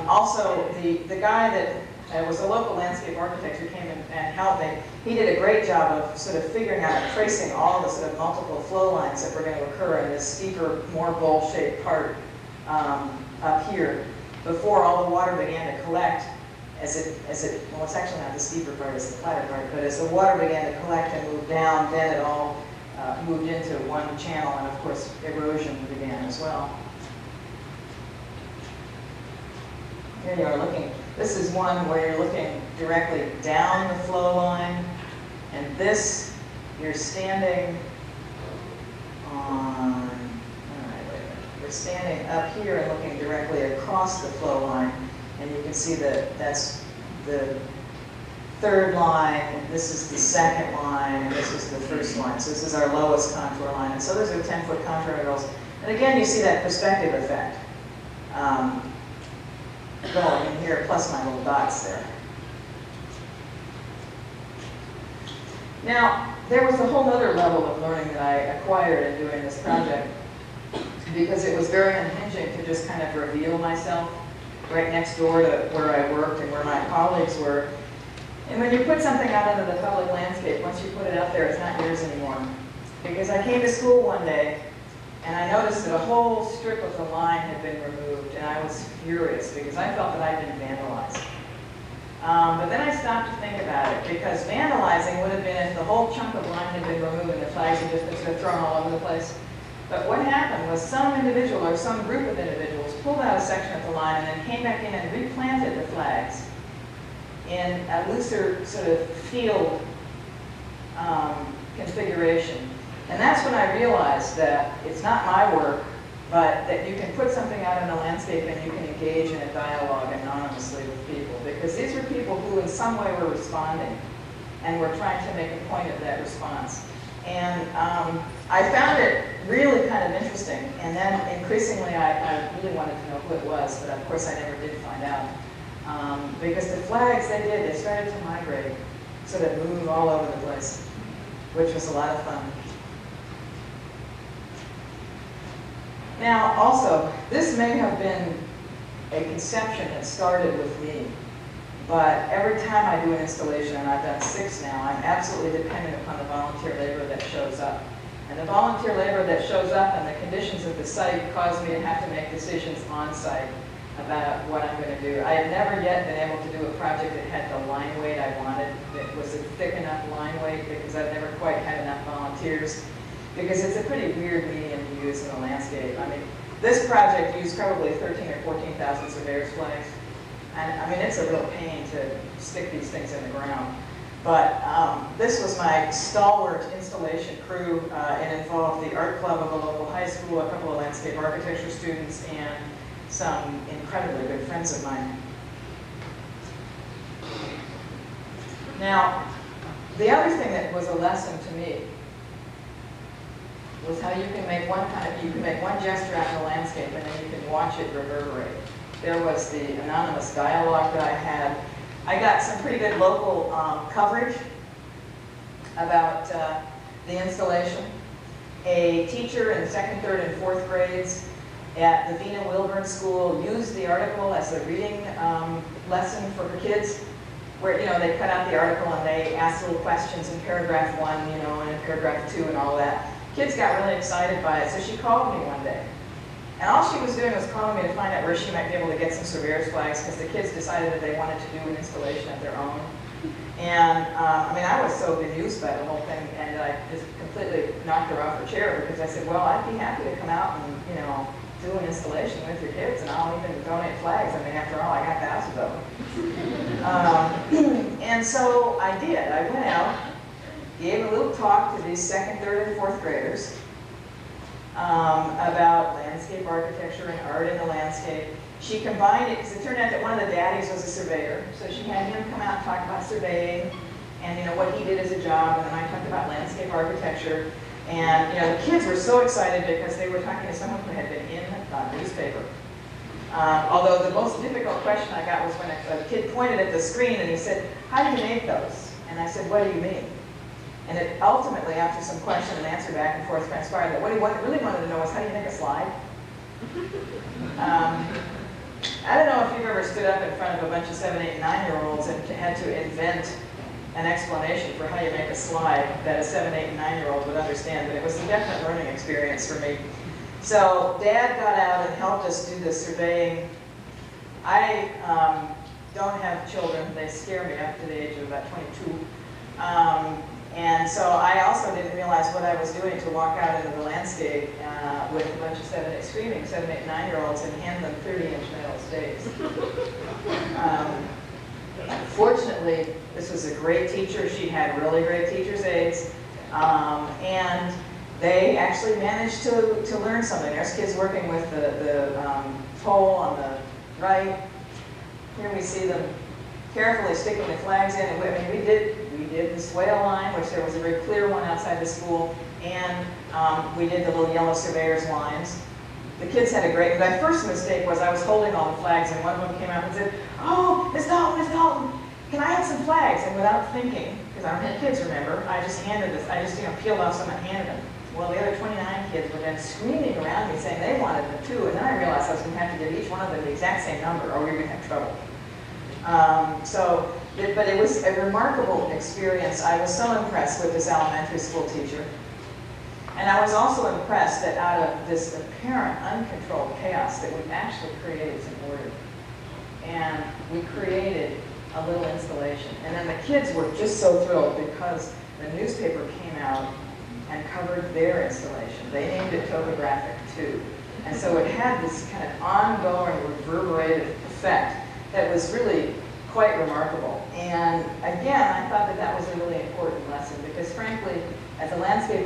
[SPEAKER 2] also the guy that was a local landscape architect who came and helped me, he did a great job of sort of figuring out and tracing all the sort of multiple flow lines that were going to occur in this steeper, more bowl-shaped part up here before all the water began to collect well, it's actually not the steeper part, it's the flatter part, but as the water began to collect and move down, then it all moved into one channel, and of course erosion began as well. Here you are looking, this is one where you're looking directly down the flow line, and this, you're standing on, we're standing up here and looking directly across the flow line, and you can see that that's the third line, and this is the second line, and this is the first line. So this is our lowest contour line. And so those are 10-foot contour intervals. And again, you see that perspective effect going in here, plus my little dots there. Now, there was a whole other level of learning that I acquired in doing this project, because it was very unhinging to just kind of reveal myself right next door to where I worked and where my colleagues were. And when you put something out into the public landscape, once you put it out there, it's not yours anymore. Because I came to school one day, and I noticed that a whole strip of the line had been removed, and I was furious because I felt that I'd been vandalized. But then I stopped to think about it, because vandalizing would have been if the whole chunk of line had been removed and the flags had just been sort of thrown all over the place. But what happened was some individual or some group of individuals pulled out a section of the line and then came back in and replanted the flags in a looser sort of field configuration. And that's when I realized that it's not my work, but that you can put something out in a landscape and you can engage in a dialogue anonymously with people, because these were people who in some way were responding and were trying to make a point of that response. And I found it really kind of interesting, and then increasingly I really wanted to know who it was, but of course I never did find out. Because the flags they started to migrate, sort of move all over the place, which was a lot of fun. Now also, this may have been a conception that started with me, but every time I do an installation, and I've done 6 now, I'm absolutely dependent upon the volunteer labor that shows up. And the volunteer labor that shows up and the conditions of the site cause me to have to make decisions on site about what I'm going to do. I have never yet been able to do a project that had the line weight I wanted, that was a thick enough line weight, because I've never quite had enough volunteers, because it's a pretty weird medium to use in a landscape. I mean, this project used probably 13,000 or 14,000 surveyor's flags. And I mean, it's a real pain to stick these things in the ground. But this was my stalwart installation crew. It involved the art club of a local high school, a couple of landscape architecture students, and some incredibly good friends of mine. Now, the other thing that was a lesson to me was how you can make one gesture out in the landscape and then you can watch it reverberate. There was the anonymous dialogue that I had. I got some pretty good local coverage about the installation. A teacher in 2nd, 3rd, and 4th grades at the Vina Wilburn School used the article as a reading lesson for her kids, where they cut out the article and they asked little questions in paragraph 1, and in paragraph 2 and all that. Kids got really excited by it, so she called me one day. And all she was doing was calling me to find out where she might be able to get some surveyor's flags, because the kids decided that they wanted to do an installation of their own. And I mean, I was so bemused by the whole thing, and I just completely knocked her off her chair, because I said, well, I'd be happy to come out and, do an installation with your kids, and I'll even donate flags. I mean, after all, I got thousands of them. And so I did. I went out, gave a little talk to these 2nd, 3rd, and 4th graders about landscape architecture and art in the landscape. She combined it, because it turned out that one of the daddies was a surveyor, so she had him come out and talk about surveying and what he did as a job, and then I talked about landscape architecture. And the kids were so excited because they were talking to someone who had been in a newspaper. Although the most difficult question I got was when a kid pointed at the screen and he said, "How do you make those?" And I said, "What do you mean?" And it ultimately, after some question and answer back and forth, transpired that what he really wanted to know was, how do you make a slide? I don't know if you've ever stood up in front of a bunch of 7, 8, 9-year-olds and had to invent an explanation for how you make a slide that a 7, 8, and 9-year-old would understand, but it was a definite learning experience for me. So Dad got out and helped us do the surveying. I don't have children. They scare me up to the age of about 22. And so I also didn't realize what I was doing to walk out into the landscape with a bunch of 7, 8, 9-year-olds and hand them 30-inch metal stakes. Fortunately, this was a great teacher. She had really great teacher's aides. And they actually managed to learn something. There's kids working with the pole on the right. Here we see them carefully sticking the flags in. And I mean, we did the swale line, which there was a very clear one outside the school, and we did the little yellow surveyor's lines. The kids had a great, my first mistake was I was holding all the flags, and one of them came out and said, "Oh, Miss Dalton, can I have some flags?" And without thinking, because I don't have kids, remember, I just peeled off some and handed them. Well, the other 29 kids were then screaming around me saying they wanted them too, and then I realized I was going to have to give each one of them the exact same number, or we were going to have trouble. But it was a remarkable experience. I was so impressed with this elementary school teacher. And I was also impressed that out of this apparent uncontrolled chaos that we actually created some order. And we created a little installation. And then the kids were just so thrilled because the newspaper came out and covered their installation. They named it Topographic too. And so it had this kind of ongoing reverberative effect that was really quite remarkable. And again, I thought that that was a really important lesson because frankly, as a landscape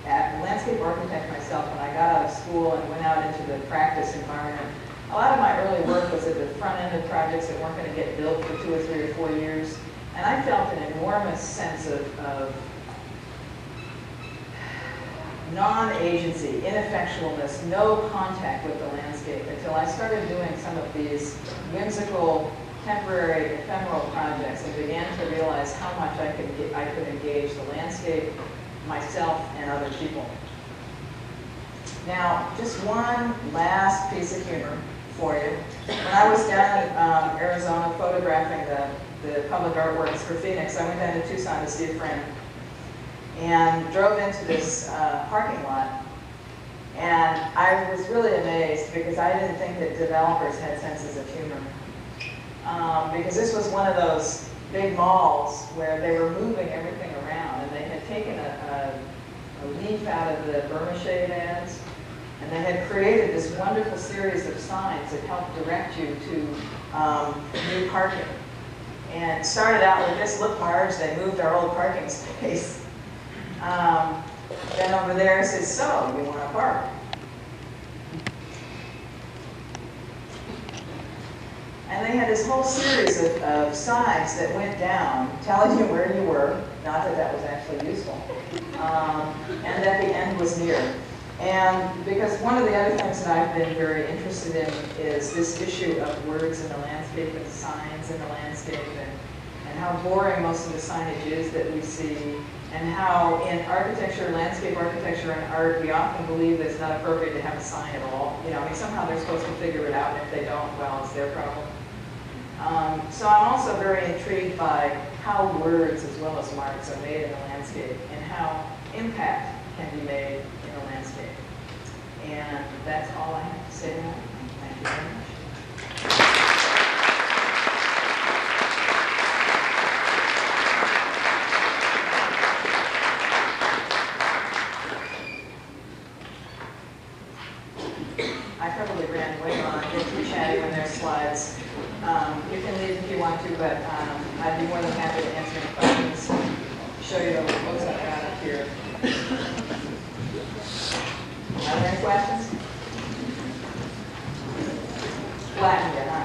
[SPEAKER 2] a landscape architect myself, when I got out of school and went out into the practice environment, a lot of my early work was at the front end of projects that weren't going to get built for 2 or 3 or 4 years. And I felt an enormous sense of non-agency, ineffectualness, no contact with the landscape until I started doing some of these whimsical, temporary, ephemeral projects and began to realize how much I could engage the landscape, myself, and other people. Now, just one last piece of humor for you. When I was down in Arizona photographing the public artworks for Phoenix, I went down to Tucson to see a friend and drove into this parking lot. And I was really amazed because I didn't think that developers had senses of humor. Because this was one of those big malls where they were moving everything around, and they had taken a leaf out of the Burma Shade ads, and they had created this wonderful series of signs that helped direct you to new parking. And it started out with this: look, Marge, they moved our old parking space. Then over there it says, so, you want to park? And they had this whole series of signs that went down, telling you where you were, not that that was actually useful, and that the end was near. And because one of the other things that I've been very interested in is this issue of words in the landscape and signs in the landscape, and how boring most of the signage is that we see, and how in architecture, landscape architecture and art, we often believe that it's not appropriate to have a sign at all. You know, I mean, somehow they're supposed to figure it out, and if they don't, well, it's their problem. So I'm also very intrigued by how words as well as marks are made in the landscape, and how impact can be made in the landscape. And that's all I have to say now. Thank you very much. I probably ran way on. I get too chatty when there's slides. You can leave if you want to, but I'd be more than happy to answer any questions, show you the books I've got up here. Are there any questions? Latin, yeah.